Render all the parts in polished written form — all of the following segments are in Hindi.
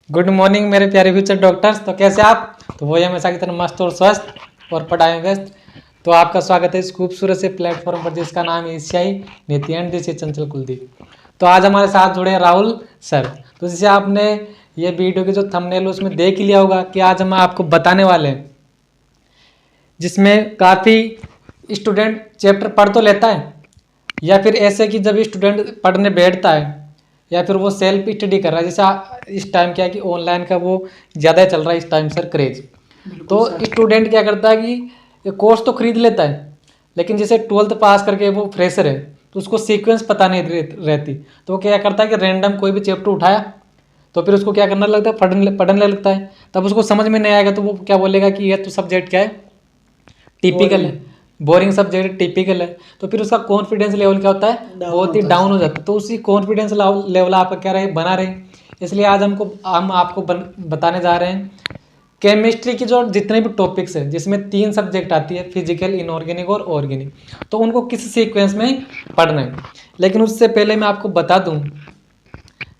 गुड मॉर्निंग मेरे प्यारे फ्यूचर डॉक्टर्स। तो कैसे आप? तो वही हमेशा की तरह मस्त और स्वस्थ और पढ़ाई व्यस्त। तो आपका स्वागत है इस खूबसूरत से प्लेटफॉर्म पर जिसका नाम है एशियाई नीति एंड दिस इज चंचल कुलदीप। तो आज हमारे साथ जुड़े हैं राहुल सर। तो जैसे आपने ये वीडियो की जो थंबनेल उसमें देख लिया होगा कि आज हम आपको बताने वाले हैं, जिसमें काफ़ी स्टूडेंट चैप्टर पढ़ तो लेता है या फिर ऐसे कि जब स्टूडेंट पढ़ने बैठता है या फिर वो सेल्फ स्टडी कर रहा है। जैसे इस टाइम क्या है कि ऑनलाइन का वो ज़्यादा चल रहा है इस टाइम सर क्रेज। तो स्टूडेंट क्या करता है कि कोर्स तो खरीद लेता है, लेकिन जैसे 12th पास करके वो फ्रेशर है तो उसको सीक्वेंस पता नहीं रहती। तो वो क्या करता है कि रैंडम कोई भी चैप्टर उठाया तो फिर उसको क्या करना लगता है, पढ़ने लगता है। तब उसको समझ में नहीं आएगा तो वो क्या बोलेगा कि यह तो सब्जेक्ट क्या है, टिपिकल है, बोरिंग सब्जेक्ट टिपिकल है। तो फिर उसका कॉन्फिडेंस लेवल क्या होता है, बहुत ही डाउन हो जाता है। तो उसी कॉन्फिडेंस लेवल आपका क्या रहे, बना रहे। इसलिए आज हम आपको बताने जा रहे हैं केमिस्ट्री की जो जितने भी टॉपिक्स हैं, जिसमें 3 सब्जेक्ट आती है, फिजिकल, इनऑर्गेनिक और ऑर्गेनिक। तो उनको किस सीक्वेंस में पढ़ना है। लेकिन उससे पहले मैं आपको बता दूं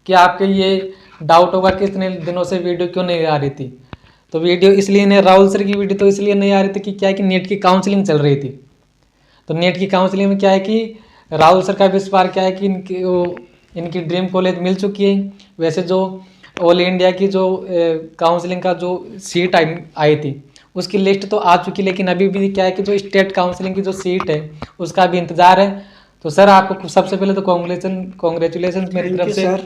कि आपके ये डाउट होगा कि इतने दिनों से वीडियो क्यों नहीं आ रही थी। तो वीडियो इसलिए नहीं, राहुल सर की वीडियो तो इसलिए नहीं आ रही थी कि क्या है कि नेट की काउंसलिंग चल रही थी। तो नेट की काउंसलिंग में क्या है कि राहुल सर का भी इस बार क्या है कि इनकी ड्रीम कॉलेज मिल चुकी है। वैसे जो ऑल इंडिया की जो काउंसलिंग का जो सीट आई थी उसकी लिस्ट तो आ चुकी, लेकिन अभी भी क्या है कि जो स्टेट काउंसलिंग की जो सीट है उसका भी इंतजार है। तो सर आपको सबसे पहले तो कॉन्ग्रेचुलेसन मेरी तरफ से।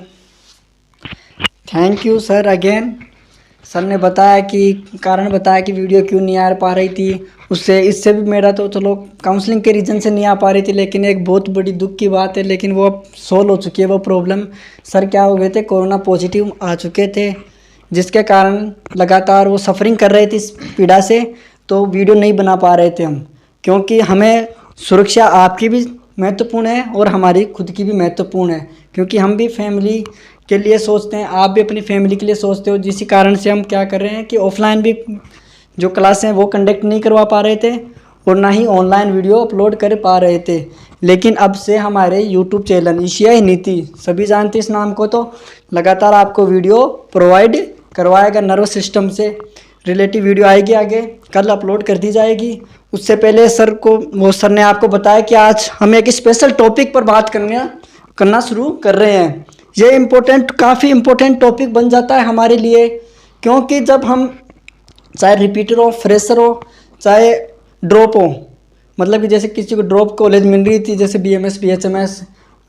Thank you sir again. Sir ने बताया कि कारण बताया कि वीडियो क्यों नहीं आ पा रही थी, उससे इससे भी मेरा तो चलो काउंसलिंग के रीज़न से नहीं आ पा रही थी, लेकिन एक बहुत बड़ी दुख की बात है, लेकिन वो अब सोल्व हो चुकी है वो प्रॉब्लम। सर क्या हो गए थे, कोरोना पॉजिटिव आ चुके थे, जिसके कारण लगातार वो सफरिंग कर रहे थे इस पीड़ा से। तो वीडियो नहीं बना पा रहे थे हम, क्योंकि हमें सुरक्षा आपकी भी महत्वपूर्ण है और हमारी खुद की भी महत्वपूर्ण है, क्योंकि हम भी फैमिली के लिए सोचते हैं, आप भी अपनी फैमिली के लिए सोचते हो। जिस कारण से हम क्या कर रहे हैं कि ऑफलाइन भी जो क्लासें हैं वो कंडक्ट नहीं करवा पा रहे थे और ना ही ऑनलाइन वीडियो अपलोड कर पा रहे थे। लेकिन अब से हमारे यूट्यूब चैनल एशियाई नीति, सभी जानते इस नाम को, तो लगातार आपको वीडियो प्रोवाइड करवाएगा। नर्वस सिस्टम से रिलेटिव वीडियो आएगी, आगे कल अपलोड कर दी जाएगी। उससे पहले सर ने आपको बताया कि आज हम एक स्पेशल टॉपिक पर बात करना शुरू कर रहे हैं। ये काफ़ी इम्पोर्टेंट टॉपिक बन जाता है हमारे लिए, क्योंकि जब हम चाहे रिपीटर हो, फ्रेशर हो, चाहे ड्रॉप हो, मतलब कि जैसे किसी को ड्रॉप कॉलेज मिल रही थी, जैसे BMS BHMS,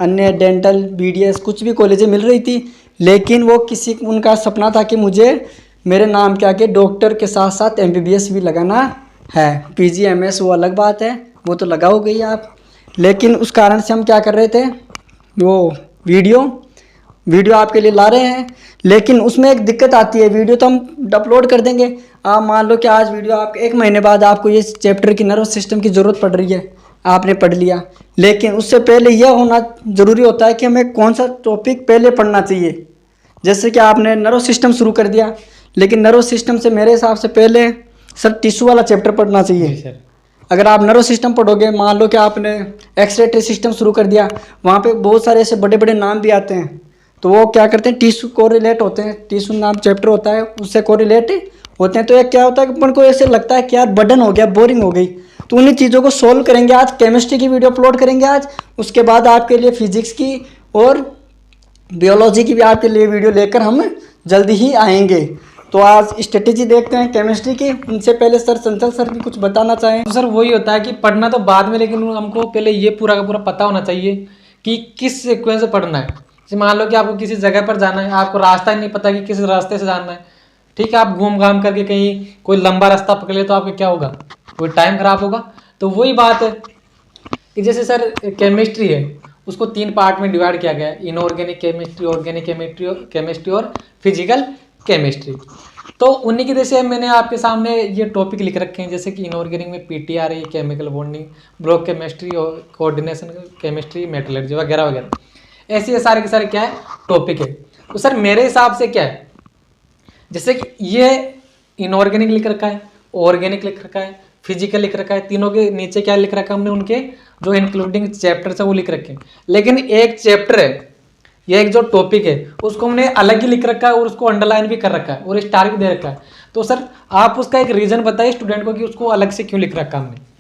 अन्य डेंटल BDS कुछ भी कॉलेजें मिल रही थी, लेकिन वो उनका सपना था कि मुझे मेरे नाम के आगे डॉक्टर के साथ साथ MBBS भी लगाना है। PG MS वो अलग बात है, वो तो लगा हो गई आप। लेकिन उस कारण से हम क्या कर रहे थे, वो वीडियो आपके लिए ला रहे हैं। लेकिन उसमें एक दिक्कत आती है, वीडियो तो हम अपलोड कर देंगे। आप मान लो कि आज वीडियो आप 1 महीने बाद आपको ये चैप्टर की नर्वस सिस्टम की ज़रूरत पड़ रही है, आपने पढ़ लिया। लेकिन उससे पहले यह होना ज़रूरी होता है कि हमें कौन सा टॉपिक पहले पढ़ना चाहिए। जैसे कि आपने नर्वस सिस्टम शुरू कर दिया, लेकिन नर्वस सिस्टम से मेरे हिसाब से पहले सर टिश्यू वाला चैप्टर पढ़ना चाहिए। सर अगर आप नर्वस सिस्टम पढ़ोगे, मान लो कि आपने एक्सरेटरी सिस्टम शुरू कर दिया, वहाँ पे बहुत सारे ऐसे बड़े बड़े नाम भी आते हैं, तो वो क्या करते हैं, टिश्यू कोरिलेट होते हैं, टिश्यू नाम चैप्टर होता है, उससे कोरिलेट होते हैं। तो एक क्या होता है कि अपन को ऐसे लगता है कि यार बर्डन हो गया, बोरिंग हो गई। तो उन्हीं चीज़ों को सोल्व करेंगे आज। केमिस्ट्री की वीडियो अपलोड करेंगे आज, उसके बाद आपके लिए फिजिक्स की और बियोलॉजी की भी आपके लिए वीडियो लेकर हम जल्दी ही आएंगे। तो आज स्ट्रेटेजी देखते हैं केमिस्ट्री की। उनसे पहले सर चंचल सर भी कुछ बताना चाहें। तो सर वही होता है कि पढ़ना तो बाद में, लेकिन हमको पहले ये पूरा का पूरा पता होना चाहिए कि किस सीक्वेंस से पढ़ना है। जैसे मान लो कि आपको किसी जगह पर जाना है, आपको रास्ता ही नहीं पता कि किस रास्ते से जाना है, ठीक है, आप घूम घाम करके कहीं कोई लंबा रास्ता पकड़ ले तो आपका क्या होगा, कोई टाइम खराब होगा। तो वही बात है कि जैसे सर केमिस्ट्री है, उसको 3 पार्ट में डिवाइड किया गया है, इनऑर्गेनिक केमिस्ट्री, ऑर्गेनिक केमिस्ट्री और फिजिकल केमिस्ट्री। तो उन्हीं की जैसे मैंने आपके सामने ये टॉपिक लिख रखे हैं, जैसे कि इनऑर्गेनिक में PTR है, केमिकल बॉन्डिंग, ब्लॉक केमिस्ट्री और कोऑर्डिनेशन केमिस्ट्री, मेटलर्जी वगैरह वगैरह। ऐसे सारे के सारे क्या है टॉपिक है। तो सर मेरे हिसाब से क्या है, जैसे कि ये इनऑर्गेनिक लिख रखा है, ऑर्गेनिक लिख रखा है, फिजिकल लिख रखा है, तीनों के नीचे क्या लिख रखा है हमने, उनके जो इंक्लूडिंग चैप्टर्स है वो लिख रखे हैं। लेकिन एक चैप्टर है ये एक जो टॉपिक है उसको हमने अलग ही लिख रखा है और उसको अंडरलाइन भी कर रखा है और स्टार भी दे रखा है। तो सर आप उसका एक रीजन बताइए स्टूडेंट को कि उसको अलग से क्यों लिख रखा हमने।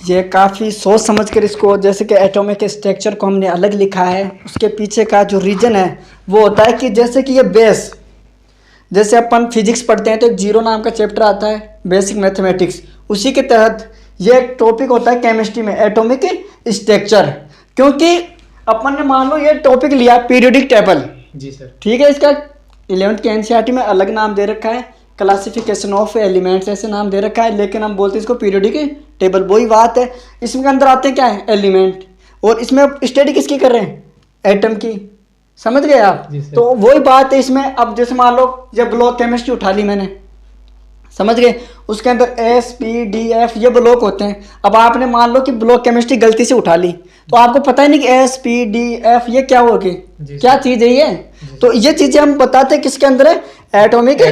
ये काफ़ी सोच समझ कर इसको, जैसे कि एटॉमिक स्ट्रक्चर को हमने अलग लिखा है, उसके पीछे का जो रीज़न है वो होता है कि जैसे कि ये बेस, जैसे अपन फिजिक्स पढ़ते हैं तो एक जीरो नाम का चैप्टर आता है बेसिक मैथमेटिक्स, उसी के तहत ये एक टॉपिक होता है केमिस्ट्री में एटॉमिक स्ट्रक्चर। क्योंकि अपन ने मान लो ये टॉपिक लिया पीरियोडिक टेबल, जी सर, ठीक है, इसका 11th के एनसीईआरटी में अलग नाम दे रखा है, क्लासिफिकेशन ऑफ एलिमेंट्स ऐसे नाम दे रखा है, लेकिन हम बोलते हैं इसको पीरियोडिक टेबल। वही बात है, इसमें अंदर आते हैं क्या है एलिमेंट, और इसमें स्टडी किसकी कर रहे हैं एटम की, समझ गए आप। तो वही बात है इसमें। अब जैसे मान लो जब ब्लॉक केमिस्ट्री उठा ली मैंने, समझ गए, उसके अंदर SPDF ये ब्लॉक होते हैं। अब आपने मान लो कि ब्लॉक केमिस्ट्री गलती से उठा ली तो आपको पता ही नहीं कि SPDF ये क्या होगी, क्या चीज़ है ये। तो ये चीज़ें हम बताते हैं किसके अंदर है, एटॉमिक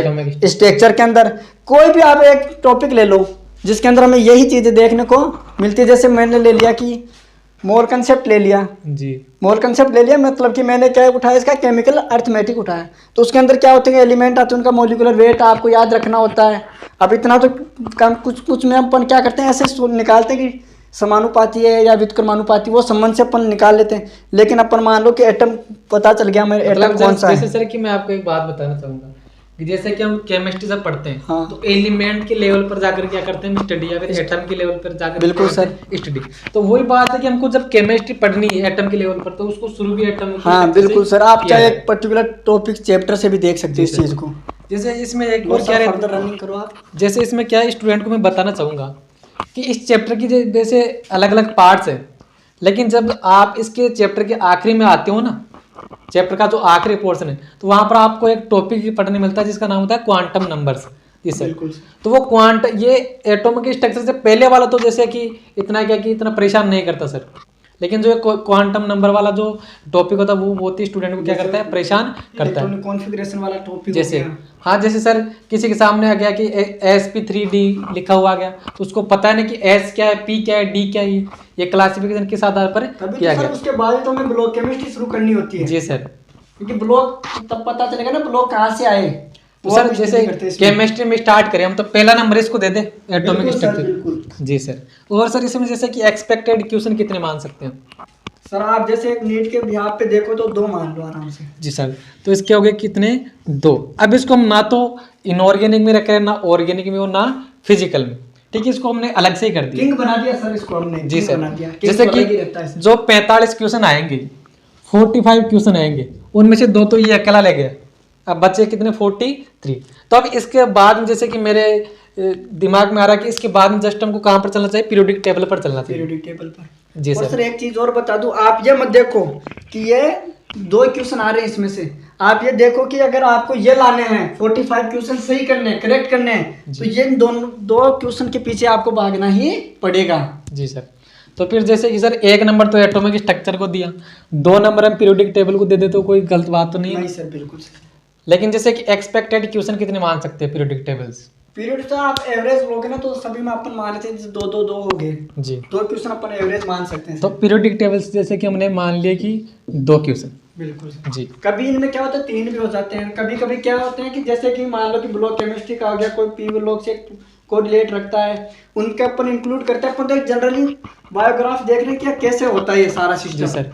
स्ट्रक्चर के अंदर। कोई भी आप एक टॉपिक ले लो जिसके अंदर हमें यही चीज़ें देखने को मिलती है। जैसे मैंने ले लिया कि मोल कंसेप्ट ले लिया जी, मोल कंसेप्ट ले लिया, मतलब कि मैंने क्या उठाया इसका केमिकल अर्थमेटिक उठाया। तो उसके अंदर क्या होते हैं एलिमेंट आते हैं, उनका मॉलिक्यूलर वेट आपको याद रखना होता है। अब इतना तो कम कुछ में अपन क्या करते हैं ऐसे निकालते हैं कि समानुपाती है या व्युत्क्रमानुपाती, वो संबंध से अपन निकाल लेते हैं। लेकिन अपन मान लो कि एटम पता चल गया मेरे एटम कौन सा है। जैसे सर कि मैं आपको एक बात बताना चाहूंगा कि जैसे कि हम केमिस्ट्री जब पढ़ते हैं हाँ। तो एलिमेंट के लेवल पर जाकर क्या करते हैं स्टडी, या फिर एटम के लेवल पर जाकर बिल्कुल सर स्टडी। तो वही बात है कि हमको जब केमिस्ट्री पढ़नी है एटम के लेवल पर तो उसको शुरू भी एटम। हाँ बिल्कुल सर, आप चाहे एक पर्टिकुलर टॉपिक चैप्टर से भी देख सकते हैं इस चीज को। जैसे इसमें एक और क्या रनिंग करो आप। जैसे इसमें क्या है स्टूडेंट को मैं बताना चाहूंगा कि इस चैप्टर की जैसे अलग अलग पार्ट्स है, लेकिन जब आप इसके चैप्टर के आखिरी में आते हो ना, चैप्टर का जो आखिरी पोर्शन है, तो वहां पर आपको एक टॉपिक पढ़ने मिलता है जिसका नाम होता है क्वांटम नंबर्स। जी सर, तो वो ये एटॉमिक स्ट्रक्चर से पहले वाला तो जैसे कि इतना क्या कि इतना परेशान नहीं करता सर, लेकिन जो क्वांटम नंबर वाला जो टॉपिक होता है वो बहुत ही स्टूडेंट को क्या करता है परेशान करता है। कॉन्फ़िगरेशन वाला टॉपिक जैसे हाँ, जैसे सर किसी के सामने आ गया कि sp3d लिखा हुआ गया तो उसको पता नहीं कि s क्या है, p क्या है, d क्या है, ये क्लासिफिकेशन किस आधार पर किया गया। उसके बाद तो हमें ब्लॉक केमिस्ट्री शुरू करनी होती है। जी सर, क्योंकि ब्लॉक तब पता चलेगा ना ब्लॉक कहाँ से आए। तो सर जैसे केमिस्ट्री में स्टार्ट करें हम तो पहला नंबर इसको दे दे एटॉमिक स्ट्रक्चर। जी सर, और सर इसमें जैसे कि एक्सपेक्टेड क्वेश्चन कितने मान सकते हैं सर? आप जैसे नीट के बिहाफ पे देखो तो 2 मान लो आराम से। जी सर, तो इसके हो गए कितने 2। अब इसको हम ना तो इनऑर्गेनिक में रख रहे हैं ना ऑर्गेनिक में और ना फिजिकल में, ठीक है, इसको हमने अलग से ही कर दिया, किंग बना दिया सर इसको हमने। जी सर, जैसे कि जो 45 क्वेश्चन आएंगे 45 क्वेश्चन आएंगे उनमें से 2 तो ये अकेला ले गया, अब बचे कितने 43। तो अब इसके बाद में जैसे कि मेरे दिमाग में आ रहा है कि इसके बाद में जस्ट हमको कहाँ पर चलना चाहिए, पीरियोडिक टेबल पर चलना चाहिए। पीरियोडिक टेबल पर। जी और सर, सर एक चीज और बता दूं, आप ये मत देखो कि ये 2 क्वेश्चन आ रहे हैं इसमें से, आप ये देखो कि अगर आपको ये लाने हैं 45 क्वेश्चन सही करने हैं, करेक्ट करने हैं, तो ये दोनों 2 क्वेश्चन के पीछे आपको भागना ही पड़ेगा। जी सर, तो फिर जैसे कि सर 1 नंबर तो एटॉमिक स्ट्रक्चर को दिया, 2 नंबर हम पीरियोडिक टेबल को दे दे तो कोई गलत बात तो नहीं है? नहीं सर, बिल्कुल सर। लेकिन जैसे कि एक्सपेक्टेड क्वेश्चन कितने मान सकते हैं पीरियोडिक टेबल्स? पीरियड तो आप एवरेज लोगे ना तो सभी में अपन मान लेते हैं 2 हो गए जी, 2 क्वेश्चन अपन एवरेज मान सकते हैं। तो पीरियोडिक टेबल्स जैसे कि हमने मान लिया कि 2 क्वेश्चन। बिल्कुल जी, कभी इनमें क्या होता है 3 भी हो जाते हैं, कभी कभी क्या होते हैं कि जैसे कि मान लो कि ब्लॉक केमिस्ट्री का हो गया, कोई पी ब्लॉक से कोरिलेट रखता है, उनके अपन इंक्लूड करते हैं। अपन तो जनरली बायोग्राफ देख रहे हैं क्या कैसे होता है ये सारा सिस्टम। जी सर,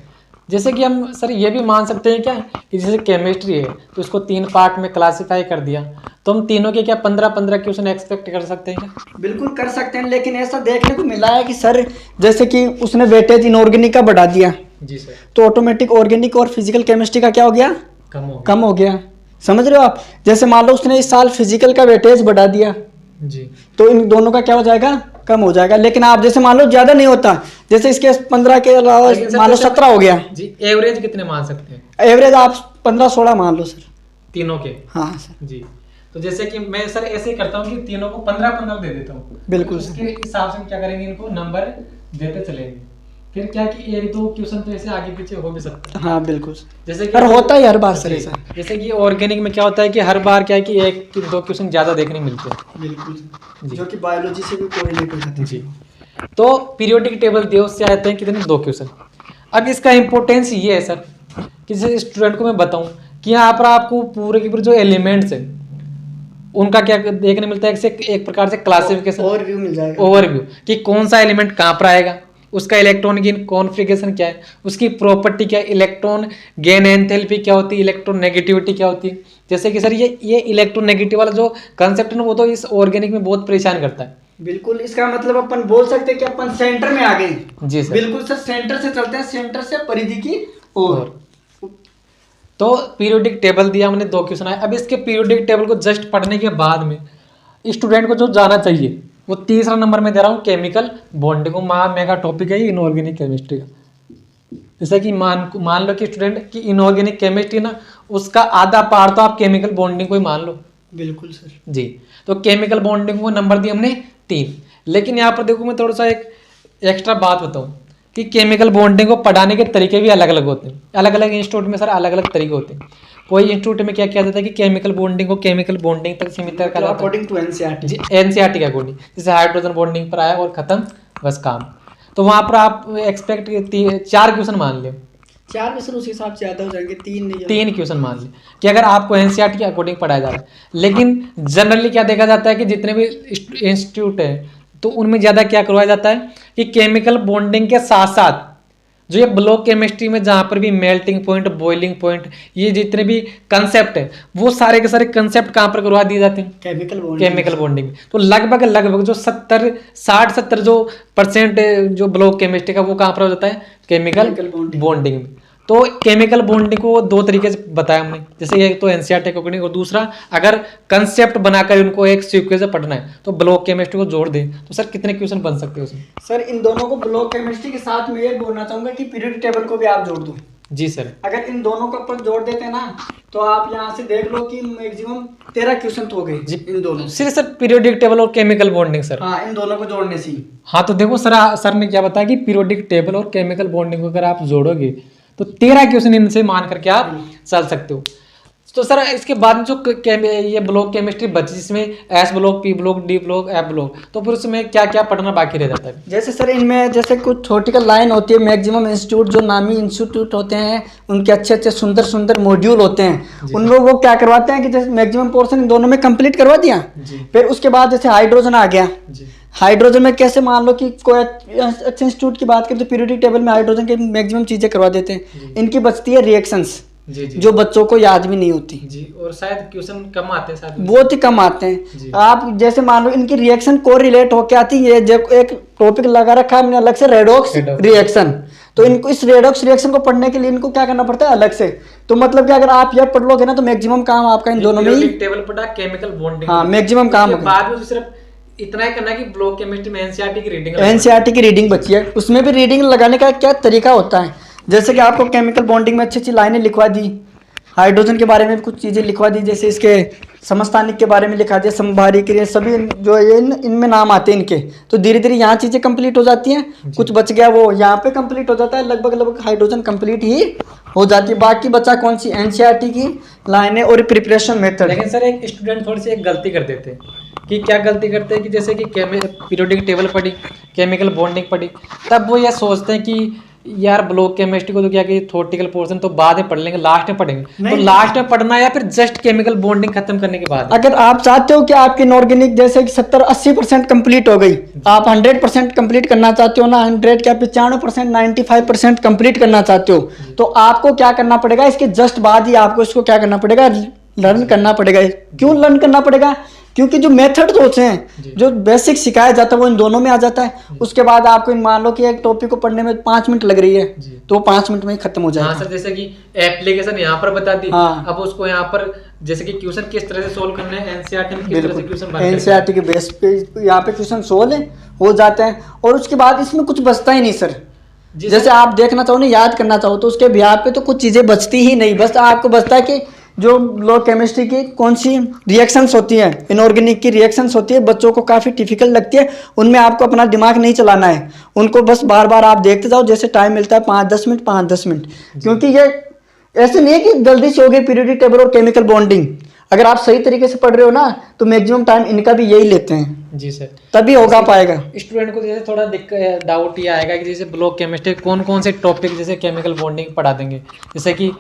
जैसे कि हम सर ये भी मान सकते हैं क्या कि जैसे केमिस्ट्री है तो इसको 3 पार्ट में क्लासिफाई कर दिया, तो हम तीनों के क्या 15-15 क्वेश्चन एक्सपेक्ट कर सकते हैं क्या? बिल्कुल कर सकते हैं, लेकिन ऐसा देखने को मिला है कि सर जैसे कि उसने वेटेज इनऑर्गेनिक का बढ़ा दिया, जी सर, तो ऑटोमेटिक ऑर्गेनिक और फिजिकल केमिस्ट्री का क्या हो गया, कम हो गया। समझ रहे हो आप? जैसे मान लो उसने इस साल फिजिकल का वेटेज बढ़ा दिया जी, तो इन दोनों का क्या हो जाएगा, कम हो जाएगा। लेकिन आप जैसे मान लो ज्यादा नहीं होता, जैसे इसके 15 के अलावा मान लो 17 हो गया जी, एवरेज कितने मान सकते हैं? एवरेज आप 15-16 मान लो सर, तीनों के। हाँ सर जी, तो जैसे कि मैं सर ऐसे ही करता हूँ कि तीनों को 15-15 दे देता हूँ। बिल्कुल उसके हिसाब से क्या करेंगे, इनको नंबर देते चलेंगे, फिर क्या कि 1-2 क्वेश्चन तो ऐसे आगे पीछे हो भी सकता है। हाँ बिल्कुल, जैसे कि होता है हर बार सर ऐसा। जैसे कि ऑर्गेनिक में क्या होता है कि हर बार क्या है कि 1-2 क्वेश्चन ज्यादा देखने मिलते हैं। बिल्कुल, जो कि बायोलॉजी से भी कोरिलेट हो जाते हैं। जी, तो पीरियोडिक टेबल दिया उससे आते हैं कितने 2 क्वेश्चन। अब इसका इम्पोर्टेंस ये है सर कि जैसे स्टूडेंट को मैं बताऊं कि यहाँ पर आपको पूरे के पूरे जो एलिमेंट्स हैं उनका क्या देखने मिलता है, एक प्रकार से क्लासिफिकेशन, ओवरव्यू मिल जाएगा, ओवरव्यू कि कौन सा एलिमेंट कहाँ पर आएगा, उसका इलेक्ट्रॉन गेन कॉन्फ़िगरेशन क्या है, उसकी प्रॉपर्टी क्या है, इलेक्ट्रॉन गेन एंथैल्पी क्या होती है, इलेक्ट्रॉन नेगेटिविटी क्या होती है। जैसे कि सर ये इलेक्ट्रॉन नेगेटिव वाला जो कंसेप्ट है ना, वो तो इस ऑर्गेनिक में बहुत परेशान करता है। बिल्कुल, इसका मतलब अपन बोल सकते हैं कि अपन सेंटर में आ गए। जी सर, बिल्कुल सर, सेंटर से चलते हैं, सेंटर से परिधि की ओर। तो पीरियोडिक टेबल दिया हमने, 2 क्वेश्चन आए। अब इसके पीरियोडिक टेबल को जस्ट पढ़ने के बाद में स्टूडेंट को जो जाना चाहिए वो तीसरा नंबर में दे रहा हूँ, केमिकल बॉन्डिंग को। मेगा टॉपिक है इनऑर्गेनिक केमिस्ट्री का। जैसे कि मान लो कि स्टूडेंट की इनऑर्गेनिक केमिस्ट्री ना, उसका आधा पार्ट तो आप केमिकल बॉन्डिंग को ही मान लो। बिल्कुल सर जी, तो केमिकल बॉन्डिंग को नंबर दिए हमने 3। लेकिन यहाँ पर देखो मैं थोड़ा सा एक एक्स्ट्रा बात बताऊँ कि केमिकल बॉन्डिंग को पढ़ाने के तरीके भी अलग अलग होते हैं। अलग अलग इंस्टीट्यूट में सर अलग अलग तरीके होते हैं। कोई इंस्टीट्यूट में क्या किया जाता है कि केमिकल बॉन्डिंग को केमिकल बॉन्डिंग तक सीमित कर दिया अकॉर्डिंग टू एनसीईआरटी। जी, एनसीईआरटी के अकॉर्डिंग, जैसे हाइड्रोजन बॉन्डिंग पर आया और खत्म, बस काम। तो वहाँ पर आप एक्सपेक्ट 4 क्वेश्चन मान लें, 4 में सर उस हिसाब से ज़्यादा हो जाएंगे, 3 नहीं। 3 क्वेश्चन मान लें कि अगर आपको एनसीईआरटी के अकॉर्डिंग पढ़ाया जा रहा है। लेकिन जनरली क्या देखा जाता है कि जितने भी इंस्टीट्यूट है तो उनमें ज़्यादा क्या करवाया जाता है कि केमिकल बॉन्डिंग के साथ साथ जो ये ब्लॉक केमिस्ट्री में जहाँ पर भी मेल्टिंग पॉइंट, बॉइलिंग पॉइंट, ये जितने भी कंसेप्ट है वो सारे के सारे कंसेप्ट कहाँ पर करवा दिए जाते हैं, केमिकल बॉन्डिंग में। तो लगभग जो 60-70 जो % जो ब्लॉक केमिस्ट्री का वो कहाँ पर हो जाता है, केमिकल बॉन्डिंग में। तो केमिकल बॉन्डिंग को 2 तरीके से बताया हमने, जैसे एक तो एनसीईआरटी के अकॉर्डिंग, और दूसरा अगर कंसेप्ट बनाकर उनको एक सीक्वेंस से पढ़ना है तो ब्लॉक केमिस्ट्री को जोड़ दें तो सर कितने क्वेश्चन बन सकते हैं उसमें? सर इन दोनों को ब्लॉक केमिस्ट्री के साथ में ये बोलना चाहूंगा कि पीरियोडिक टेबल को भी आप जोड़ दो। जी सर, अगर इन दोनों को अपन जोड़ देते हैं ना तो आप यहाँ से देख लो कि मैक्सिमम 13 क्वेश्चन तो हो गए जी इन दोनों। सिर्फ सर पीरियोडिक टेबल और केमिकल बॉन्डिंग सर? हाँ, इन दोनों को जोड़ने से। हाँ, तो देखो सर ने क्या बताया कि पीरियोडिक टेबल और केमिकल बॉन्डिंग को अगर आप जोड़ोगे तो 13 क्वेश्चन इनसे मान करके आप चल सकते हो। तो सर इसके बाद जो ये ब्लॉक केमिस्ट्री बची जिसमें S block, P block, D block, F block, तो फिर उसमें क्या क्या पढ़ना बाकी रह जाता है? जैसे सर इनमें जैसे कुछ थ्योरेटिकल लाइन होती है, मैक्सिमम इंस्टीट्यूट जो नामी इंस्टीट्यूट होते हैं उनके अच्छे सुंदर मॉड्यूल होते हैं, उनमें वो क्या करवाते हैं कि जैसे मैक्सिमम पोर्शन इन दोनों में कंप्लीट करवा दिया। फिर उसके बाद जैसे हाइड्रोजन आ गया, हाइड्रोजन में कैसे मान लो कि कोई अच्छे इंस्टीट्यूट की बात करें तो पीरियोडिक टेबल में हाइड्रोजन के मैक्सिमम चीजें करवा देते हैं। इनकी बचती है रिएक्शंस, जो बच्चों को याद भी नहीं होती जी, और शायद क्वेश्चन कम आते हैं, शायद बहुत ही कम आते हैं। आप जैसे मान लो इनकी रिएक्शन को रिलेट होकर आती है, जब एक टॉपिक लगा रखा है हमने अलग से रेडॉक्स रिएक्शन, तो इनको इस रेडॉक्स रिएक्शन को पढ़ने के लिए इनको क्या करना पड़ता है अलग से। तो मतलब कि अगर आप यह पढ़ लोगे ना तो मैक्सिमम काम आपका इन दोनों में ही टेबल पढ़ा, केमिकल बॉन्डिंग, हाँ मैक्सिमम काम होगा। बाद में सिर्फ इतना ही करना है कि ब्लॉक केमिस्ट्री में एनसीईआरटी की रीडिंग बची है, उसमें भी रीडिंग लगाने का क्या तरीका होता है। जैसे कि आपको केमिकल बॉन्डिंग में अच्छी लाइनें लिखवा दी, हाइड्रोजन के बारे में कुछ चीज़ें लिखवा दी, जैसे इसके समस्थानिक के बारे में लिखा दिया, समभारी क्रिया, सभी जो ये इनमें नाम आते हैं इनके। तो धीरे धीरे यहाँ चीज़ें कंप्लीट हो जाती हैं, कुछ बच गया वो यहाँ पे कंप्लीट हो जाता है, लगभग हाइड्रोजन कंप्लीट ही हो जाती है। बाकी बचा कौन सी, एनसीईआरटी की लाइनें और प्रिपरेशन मेथड। लेकिन सर एक स्टूडेंट थोड़ी सी एक गलती कर देते हैं कि क्या गलती करते हैं कि जैसे कि पीरियोडिक टेबल पढ़ी, केमिकल बॉन्डिंग पढ़ी, तब वो यह सोचते हैं कि यार ब्लॉक केमिस्ट्री को तो क्या कि थ्योरेटिकल पोर्शन तो बाद में पढ़ लेंगे, लास्ट में पढ़ेंगे। तो लास्ट में पढ़ना या फिर जस्ट केमिकल बॉन्डिंग खत्म करने के बाद? अगर आप चाहते हो कि आपकी इनऑर्गेनिक जैसे कि 70-80% कंप्लीट हो गई, आप 100% कंप्लीट करना चाहते हो ना, 100 क्या 95%, 95% कंप्लीट करना चाहते हो, तो आपको क्या करना पड़ेगा, इसके जस्ट बाद ही आपको इसको क्या करना पड़ेगा, लर्न करना पड़ेगा। क्यों लर्न करना पड़ेगा? क्योंकि जो मेथड होते हैं, जो बेसिक सिखाया जाता है वो इन दोनों में आ जाता है। उसके बाद आपको मान लो कि एक टॉपिक को पढ़ने में 5 मिनट लग रही है तो 5 मिनट में ही खत्म हो जाएगा। हाँ सर, जैसे कि एप्लीकेशन यहाँ पर बता दी, हाँ। अब उसको यहाँ पर जैसे कि क्वेश्चन किस तरह से सोल्व करने हैं, एनसीईआरटी में किस तरह से क्वेश्चन, एनसीईआरटी के बेस पे यहाँ पे क्वेश्चन सोल्व हो जाते हैं। और उसके बाद इसमें कुछ बचता ही नहीं सर, जैसे आप देखना चाहो ना, याद करना चाहो तो उसके बिहार पे तो कुछ चीजें बचती ही नहीं। बस आपको बचता है कि जो ब्लॉक केमिस्ट्री की कौन सी रिएक्शंस होती हैं, इनऑर्गेनिक की रिएक्शंस होती है, बच्चों को काफ़ी डिफिकल्ट लगती है, उनमें आपको अपना दिमाग नहीं चलाना है, उनको बस बार बार आप देखते जाओ, जैसे टाइम मिलता है 5-10 मिनट 5-10 मिनट, क्योंकि ये ऐसे नहीं है कि जल्दी से हो गई पीरियोडिक टेबल और केमिकल बॉन्डिंग। अगर आप सही तरीके से पढ़ रहे हो ना तो मैक्सिमम टाइम इनका भी यही लेते हैं। जी सर। तभी होगा पाएगा। स्टूडेंट को जैसे थोड़ा डाउट ये आएगा कि जैसे ब्लॉक केमिस्ट्री कौन कौन से टॉपिक जैसे केमिकल बॉन्डिंग पढ़ा देंगे, जैसे कि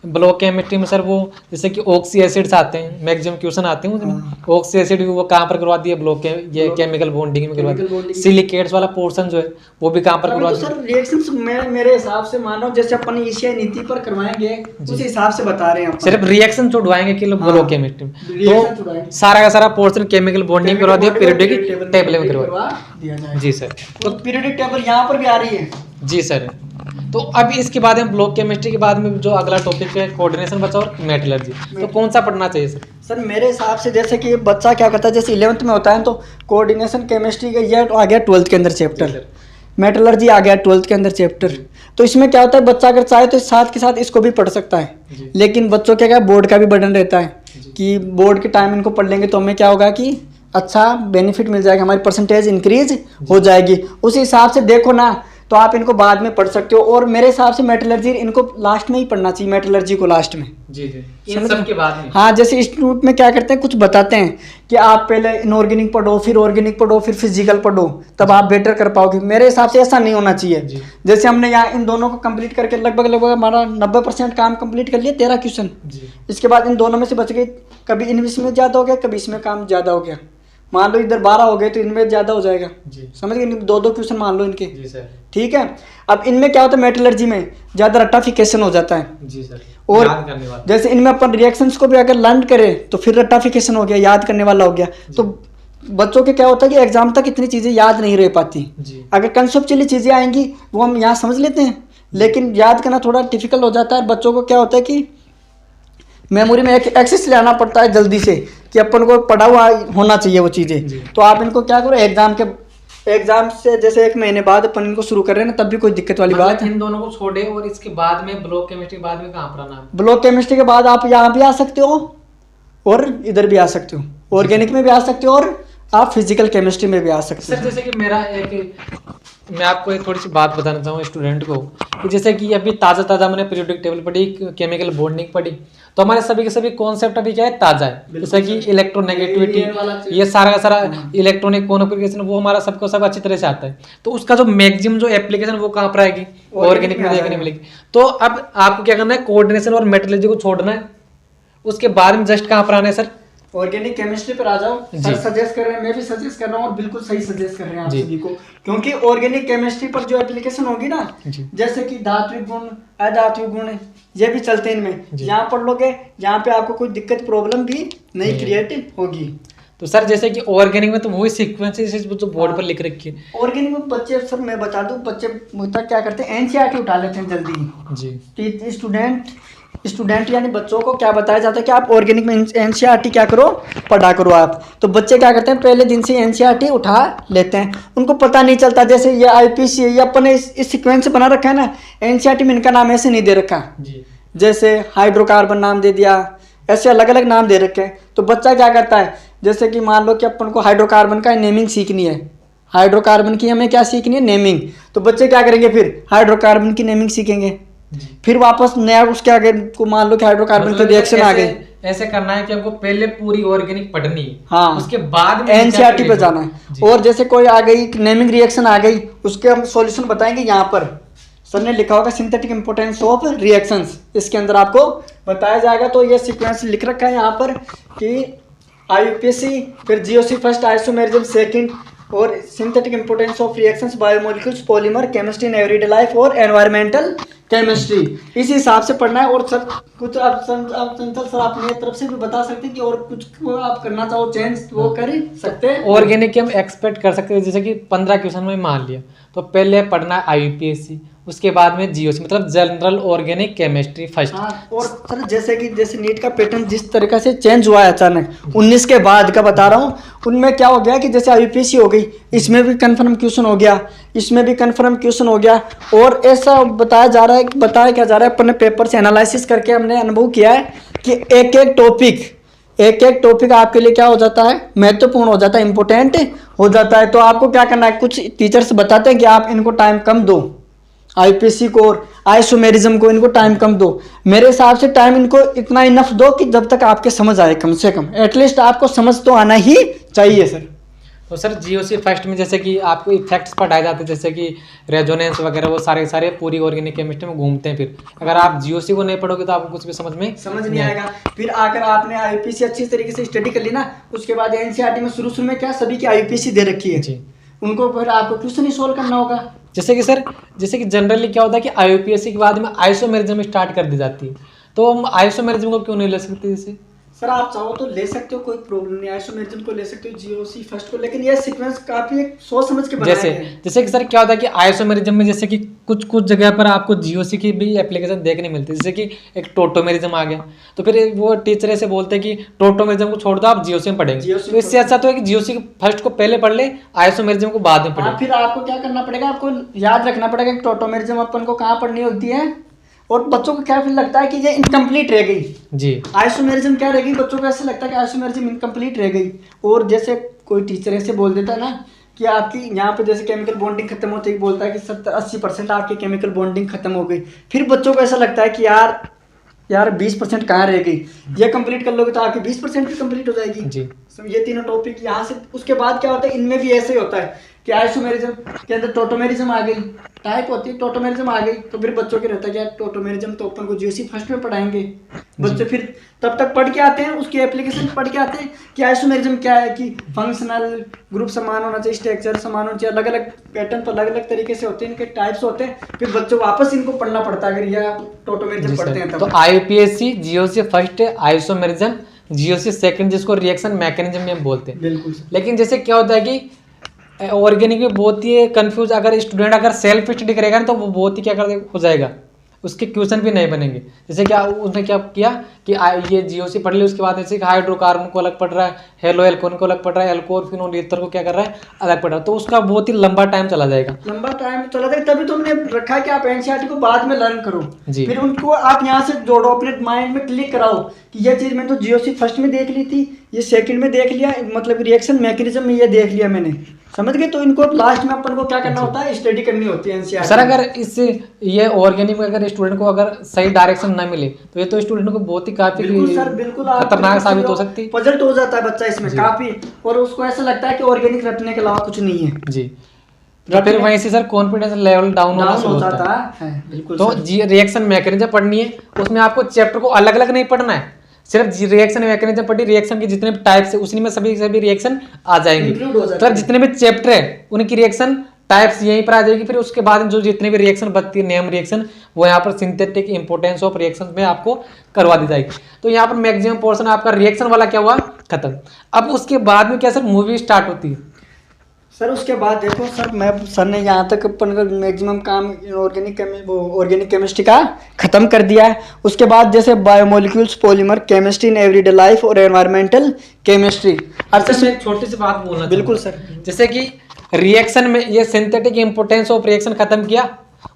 ब्लॉक केमिस्ट्री में सर वो जैसे कि ऑक्सी एसिड्स आते हैं, मैक्सिमम क्वेश्चन आते हैं उसमें, ऑक्सी एसिड वो कहाँ पर करवा दिए, ब्लॉक ये केमिकल बॉन्डिंग में करवा दिए। सिलिकेट्स वाला पोर्शन जो है वो भी कहाँ पर करवा दिए। सर रिएक्शंस मेरे हिसाब से मान लो जैसे अपन ईसीआई नीति पर करवाएंगे उस हिसाब से बता रहे हैं, सिर्फ रिएक्शन छुड़वाएंगे कि ब्लॉक केमिस्ट्री में, तो सारा का सारा पोर्शन केमिकल बॉन्डिंग करवा दिया, पीरियोडिक टेबल में करवा दिया जाए। जी सर। तो पीरियोडिक टेबल यहाँ पर भी आ रही है। जी सर। तो अभी इसके बाद में ब्लॉक केमिस्ट्री के बाद में जो अगला टॉपिक है कोऑर्डिनेशन बचा और मेटलर्जी, तो कौन सा पढ़ना चाहिए सर? सर मेरे हिसाब से जैसे कि बच्चा क्या करता है, जैसे 11th में होता है तो कोऑर्डिनेशन केमिस्ट्री का ये आ गया 12th के अंदर चैप्टर, मेटलर्जी आ गया 12th के अंदर चैप्टर। तो इसमें क्या होता है, बच्चा अगर चाहे तो साथ के साथ इसको भी पढ़ सकता है, लेकिन बच्चों क्या बोर्ड का भी बर्डन रहता है कि बोर्ड के टाइम इनको पढ़ लेंगे तो हमें क्या होगा कि अच्छा बेनिफिट मिल जाएगा, हमारी परसेंटेज इंक्रीज हो जाएगी। उस हिसाब से देखो ना, तो आप इनको बाद में पढ़ सकते हो। और मेरे हिसाब से मेटलर्जी इनको लास्ट में ही पढ़ना चाहिए, मेटलर्जी को लास्ट में। जी जी, इन सब के बाद में। हाँ, जैसे इंस्टीट्यूट में क्या करते हैं, कुछ बताते हैं कि आप पहले इनऑर्गेनिक पढ़ो, फिर ऑर्गेनिक पढ़ो, फिर फिजिकल पढ़ो, तब आप बेटर कर पाओगे। मेरे हिसाब से ऐसा नहीं होना चाहिए। जैसे हमने यहाँ इन दोनों को कंप्लीट करके लगभग हमारा 90% काम कंप्लीट कर लिया, 13 क्वेश्चन। इसके बाद इन दोनों में से बच गए, कभी इसमें ज़्यादा हो गया, कभी इसमें काम ज़्यादा हो गया। मान लो इधर 12 हो गए तो इनमें ज़्यादा हो जाएगा। समझ गए, 2-2 क्वेश्चन मान लो इनके। जी सर। ठीक है। अब इनमें क्या होता है, मेटलर्जी में ज़्यादा रट्टाफिकेशन हो जाता है। जी सर। और जैसे इनमें अपन रिएक्शंस को भी अगर लर्न करें तो फिर रट्टाफिकेशन हो गया, याद करने वाला हो गया। तो बच्चों के क्या होता है कि एग्जाम तक इतनी चीज़ें याद नहीं रह पाती। अगर कंसेप्चुअली चीज़ें आएंगी वो हम यहाँ समझ लेते हैं, लेकिन याद करना थोड़ा डिफिकल्ट हो जाता है। बच्चों को क्या होता है कि मेमोरी में एक एक्सेस लाना पड़ता है जल्दी से, कि अपन को पढ़ा हुआ होना चाहिए वो चीज़ें। तो आप इनको क्या करो, एग्जाम से जैसे 1 महीने बाद अपन इनको शुरू कर रहे हैं ना, तब भी कोई दिक्कत वाली बात है। इन दोनों को छोड़े और इसके बाद में ब्लॉक केमिस्ट्री के बाद में कहाँ पढ़ना है? ब्लॉक केमिस्ट्री के बाद आप यहाँ भी आ सकते हो और इधर भी आ सकते हो, ऑर्गेनिक में भी आ सकते हो और आप फिजिकल केमिस्ट्री में भी आ सकते हो। सर जैसे कि मैं आपको एक थोड़ी सी बात बताना चाहूँ स्टूडेंट को, कि जैसे कि अभी ताज़ा मैंने पीरियोडिक टेबल पढ़ी, केमिकल बॉन्डिंग पढ़ी, तो हमारे सभी के सभी कॉन्सेप्ट अभी क्या है, ताज़ा है। जैसे कि इलेक्ट्रोनेगेटिविटी, ये सारा का सारा इलेक्ट्रॉनिक कॉन्फिगरेशन वो हमारा सबको सब अच्छी तरह से आता है। तो उसका जो मैक्सिमम जो एप्लीकेशन वो कहाँ पर आएगी, ऑर्गेनिक में देखने मिलेगी। तो अब आपको क्या करना है, कोऑर्डिनेशन और मेटलर्जी को छोड़ना है, उसके बाद में जस्ट कहाँ पर आना है सर, ऑर्गेनिक केमिस्ट्री पर आ जाओ। सर सजेस्ट कर रहे हैं, मैं भी सजेस्ट कर रहा हूँ और बिल्कुल सही सजेस्ट कर रहे हैं आप सभी को, क्योंकि ऑर्गेनिक केमिस्ट्री पर जो एप्लीकेशन होगी ना, जैसे कि धात्विक गुण, अधात्विक गुण, ये भी चलते हैं इनमें, यहाँ पढ़ लोगे, यहाँ पे आपको कोई दिक्कत प्रॉब्लम भी नहीं क्रिएट होगी। तो सर जैसे कि ऑर्गेनिक में तो वही सीक्वेंसेस जो बोर्ड पर लिख रखी है। ऑर्गेनिक में बच्चे, सर मैं बता दूं, बच्चे मुझे क्या करते हैं, एनसीईआरटी उठा लेते हैं जल्दी जी। स्टूडेंट यानी बच्चों को क्या बताया जाता है कि आप ऑर्गेनिक में एनसीईआरटी क्या करो, पढ़ा करो आप। तो बच्चे क्या करते हैं, पहले दिन से एनसीईआरटी उठा लेते हैं, उनको पता नहीं चलता। जैसे ये आईपीसी, ये अपने इस सीक्वेंस से बना रखा है ना, एनसीईआरटी में इनका नाम ऐसे नहीं दे रखा जी। जैसे हाइड्रोकार्बन नाम दे दिया, ऐसे अलग अलग नाम दे रखे हैं। तो बच्चा क्या करता है, जैसे कि मान लो कि अपन को हाइड्रोकार्बन का नेमिंग सीखनी है, हाइड्रोकार्बन की हमें क्या सीखनी है, नेमिंग। तो बच्चे क्या करेंगे, फिर हाइड्रोकार्बन की नेमिंग सीखेंगे, फिर वापस नया उसके आगे को मान लो कि हाइड्रोकार्बन के रिएक्शन आ गए। ऐसे करना है कि हमको पहले पूरी ऑर्गेनिक पढ़नी है, हाँ, उसके बाद में एनसीईआरटी पे जाना है। और जैसे कोई आ गई नेमिंग रिएक्शन आ गई, उसके हम सॉल्यूशन बताएंगे। यहाँ पर सर ने लिखा होगा सिंथेटिक इंपोर्टेंस ऑफ रिएक्शंस, इसके अंदर आपको बताया जाएगा। तो ये सीक्वेंस लिख रखा है यहाँ पर कि आईयूपीएसी, फिर जीओसी फर्स्ट, आइसोमेरिज्म सेकंड, और synthetic importance of reactions, biomolecules, polymer, chemistry in everyday life और एनवायरमेंटल केमिस्ट्री। इस हिसाब से पढ़ना है। और सर कुछ आप चंचल सर अपनी तरफ से भी बता सकते हैं कि और कुछ आप करना चाहो चेंज वो कर सकते हैं। ऑर्गेनिक हम एक्सपेक्ट कर सकते हैं, जैसे कि 15 क्वेश्चन में मान लिया तो पहले पढ़ना है आईयूपीएसी, उसके बाद में जीओसी मतलब जनरल ऑर्गेनिक केमिस्ट्री फर्स्ट। हाँ, और सर जैसे नीट का पैटर्न जिस तरीके से चेंज हुआ है अचानक 19 के बाद का बता रहा हूँ, उनमें क्या हो गया कि जैसे आईयूपीएसी हो गई, इसमें भी कन्फर्म क्वेश्चन हो गया, इसमें भी कन्फर्म क्वेश्चन हो गया। और ऐसा बताया क्या जा रहा है, अपने पेपर से एनालिसिस करके हमने अनुभव किया है कि एक एक टॉपिक आपके लिए क्या हो जाता है, महत्वपूर्ण हो जाता है, इंपॉर्टेंट हो जाता है। तो आपको क्या करना है, कुछ टीचर्स बताते हैं कि आप इनको टाइम कम दो, आईपीसी को और आइसोमेरिज्म को इनको टाइम कम दो। मेरे हिसाब से टाइम इनको इतना इनफ दो कि जब तक आपके समझ आए, कम से कम एटलीस्ट आपको समझ तो आना ही चाहिए सर। तो सर जीओसी फर्स्ट में जैसे कि आपको इफेक्ट्स पढ़ाए जाते हैं, जैसे कि रेजोनेंस वगैरह, वो सारे सारे पूरी ऑर्गेनिक केमिस्ट्री में घूमते हैं। फिर अगर आप जीओसी को नहीं पढ़ोगे तो आपको कुछ भी समझ नहीं आएगा। फिर अगर आपने आईयूपीएसी अच्छी तरीके से स्टडी कर ली ना, उसके बाद एनसीईआरटी में शुरू में क्या सभी की आईयूपीएसी दे रखी है जी, उनको फिर आपको क्वेश्चन ही सोल्व करना होगा। जैसे कि सर, जैसे कि जनरली क्या होता है कि आईयूपीएसी के बाद में आइसोमेरिज्म स्टार्ट कर दी जाती है, तो हम आइसोमेरिज्म को क्यों नहीं ले सकते? जैसे सर आप चाहो तो ले सकते हो, कोई प्रॉब्लम नहीं, आइसोमेरिज्म को ले सकते हो, जीओसी फर्स्ट को, लेकिन ये सीक्वेंस काफी एक सोच समझ के बनाया है। जैसे कि सर क्या होता है कि आइसोमेरिज्म में जैसे कि कुछ जगह पर आपको जीओसी की भी एप्लीकेशन देखने मिलती है, जैसे कि एक टोटोमेरिज्म आ गया, तो फिर वो टीचर ऐसे बोलते हैं कि टोटोमेरिज्म को छोड़ दो, आप जीओसी में पढ़ेंगे। तो इससे अच्छा तो है कि जीओसी फर्स्ट को पहले पढ़ ले, आइसोमेरिज्म को बाद में पढ़े। फिर आपको क्या करना पड़ेगा, आपको याद रखना पड़ेगा कि टोटोमेरिज्म अपन को कहाँ पढ़नी होती है, और बच्चों को क्या फील लगता है कि ये इनकम्प्लीट रह गई जी। आइसोमेरिज्म क्या रह गई, बच्चों को ऐसे लगता है कि आइसोमेरिज्म इनकम्प्लीट रह गई। और जैसे कोई टीचर ऐसे बोल देता है ना कि आपकी यहाँ पे जैसे केमिकल बॉन्डिंग खत्म होते ही बोलता है कि 70-80% आपकी केमिकल बॉन्डिंग खत्म हो गई, फिर बच्चों को ऐसा लगता है कि यार 20% कहाँ रह गई, ये कंप्लीट कर लोगे तो आपकी 20% भी कंप्लीट हो जाएगी जी। ये तीनों टॉपिक यहाँ से, उसके बाद क्या होता है, इनमें भी ऐसे ही होता है कि आइसोमेरिज्म के अंदर टोटोमेरिज्म आ गई, टाइप होती है टोटोमेरिज्म आ गई, तो फिर बच्चों के रहता है कि यार टोटोमेरिज्म तो अपन को जीओसी फर्स्ट में पढ़ाएंगे। बच्चे फिर तब तक पढ़ के आते हैं, उसकी एप्लीकेशन पढ़ के आते हैं कि आइसोमेरिज्म क्या है, कि फंक्शनल ग्रुप समान होना चाहिए, स्ट्रक्चर समान होना चाहिए, अलग अलग पैटर्न पर अलग अलग तरीके से होते हैं, इनके टाइप्स होते हैं, फिर बच्चों वापस इनको पढ़ना पड़ता है अगर यह टोटोमेरिज्म पढ़ते हैं तब। तो IUPAC GOC first, isomerism GOC second, जिसको रिएक्शन मैकेनिज्म में बोलते हैं। बिल्कुल। लेकिन जैसे क्या होता है कि ऑर्गेनिक में बहुत ही कंफ्यूज, अगर स्टूडेंट अगर सेल्फ स्टडी करेगा ना तो वो बहुत ही क्या कर हो जाएगा, उसके क्वेश्चन भी नहीं बनेंगे। जैसे क्या उसने क्या किया कि ये जीओसी पढ़ ली, उसके बाद जैसे हाइड्रोकार्बन को अलग पढ़ रहा है, हेलो एल्कोन को अलग पढ़ रहा है, एल्कोर फिनोल ईथर को क्या कर रहा है, अलग पढ़ रहा है, तो उसका बहुत ही लंबा टाइम चला जाएगा। तभी तो हमने रखा है कि आप एनसीईआरटी को बाद में लर्न करो जी। फिर उनको आप यहाँ से जोड़ो, अपने माइंड में क्लिक कराओ कि ये चीज मैंने तो जीओसी फर्स्ट में देख ली थी, ये सेकंड में देख लिया, मतलब रिएक्शन मैकेनिज्म में ये देख लिया मैंने, समझ गए। तो इनको लास्ट में अपन को क्या करना होता है, स्टडी करनी होती है एनसीईआरटी। सर अगर इससे ये ऑर्गेनिक में अगर स्टूडेंट को अगर सही डायरेक्शन ना मिले तो ये तो स्टूडेंट को बहुत ही काफी खतरनाक साबित हो सकती है, पजल्ट हो जाता है बच्चा इसमें काफी, और उसको ऐसा लगता है कि ऑर्गेनिक रटने के अलावा कुछ नहीं है जी। तो फिर वहीं से सर कॉन्फिडेंस लेवल डाउन होना शुरू होता है। बिल्कुल। तो रिएक्शन मैकेनिज्म पढ़नी है, उसमें आपको चैप्टर को अलग अलग नहीं पढ़ना है, सिर्फ रिएक्शन मैकेनिज्म पढ़ी, रिएक्शन के जितने भी टाइप्स है उसी में सभी रिएक्शन आ जाएंगे। तो जितने भी चैप्टर है उनकी रिएक्शन टाइप्स यहीं पर आ जाएगी। फिर उसके बाद जो जितने भी रिएक्शन बचती है नेम रिएक्शन, वो यहाँ पर सिंथेटिक इंपोर्टेंस ऑफ रिएक्शन में आपको करवा दी जाएगी। तो यहाँ पर मैक्सिमम पोर्शन आपका रिएक्शन वाला क्या हुआ, खत्म। अब उसके बाद में क्या सर, मूवी स्टार्ट होती है। सर उसके बाद देखो सर ने यहाँ तक अपन का मैक्सिमम काम ऑर्गेनिक केमिस्ट्री का खत्म कर दिया है। उसके बाद जैसे biomolecules, polymer, chemistry in everyday life और एनवायरमेंटल केमिस्ट्री। अच्छा एक छोटी सी बात बोलना। बिल्कुल सर। जैसे कि रिएक्शन में ये सिंथेटिक इंपोर्टेंस ऑफ रिएक्शन खत्म किया,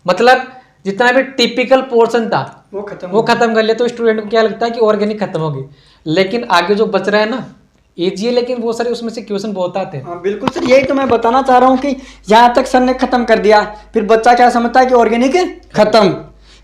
मतलब जितना भी टिपिकल पोर्शन था वो खत्म कर लिया, तो स्टूडेंट को क्या लगता है कि ऑर्गेनिक खत्म होगी। लेकिन आगे जो बच रहा है ना ईजी है, लेकिन वो सर उसमें से क्वेश्चन बहुत आते हैं। हाँ बिल्कुल सर, यही तो मैं बताना चाह रहा हूँ कि यहाँ तक सर ने खत्म कर दिया, फिर बच्चा क्या समझता है कि ऑर्गेनिक खत्म,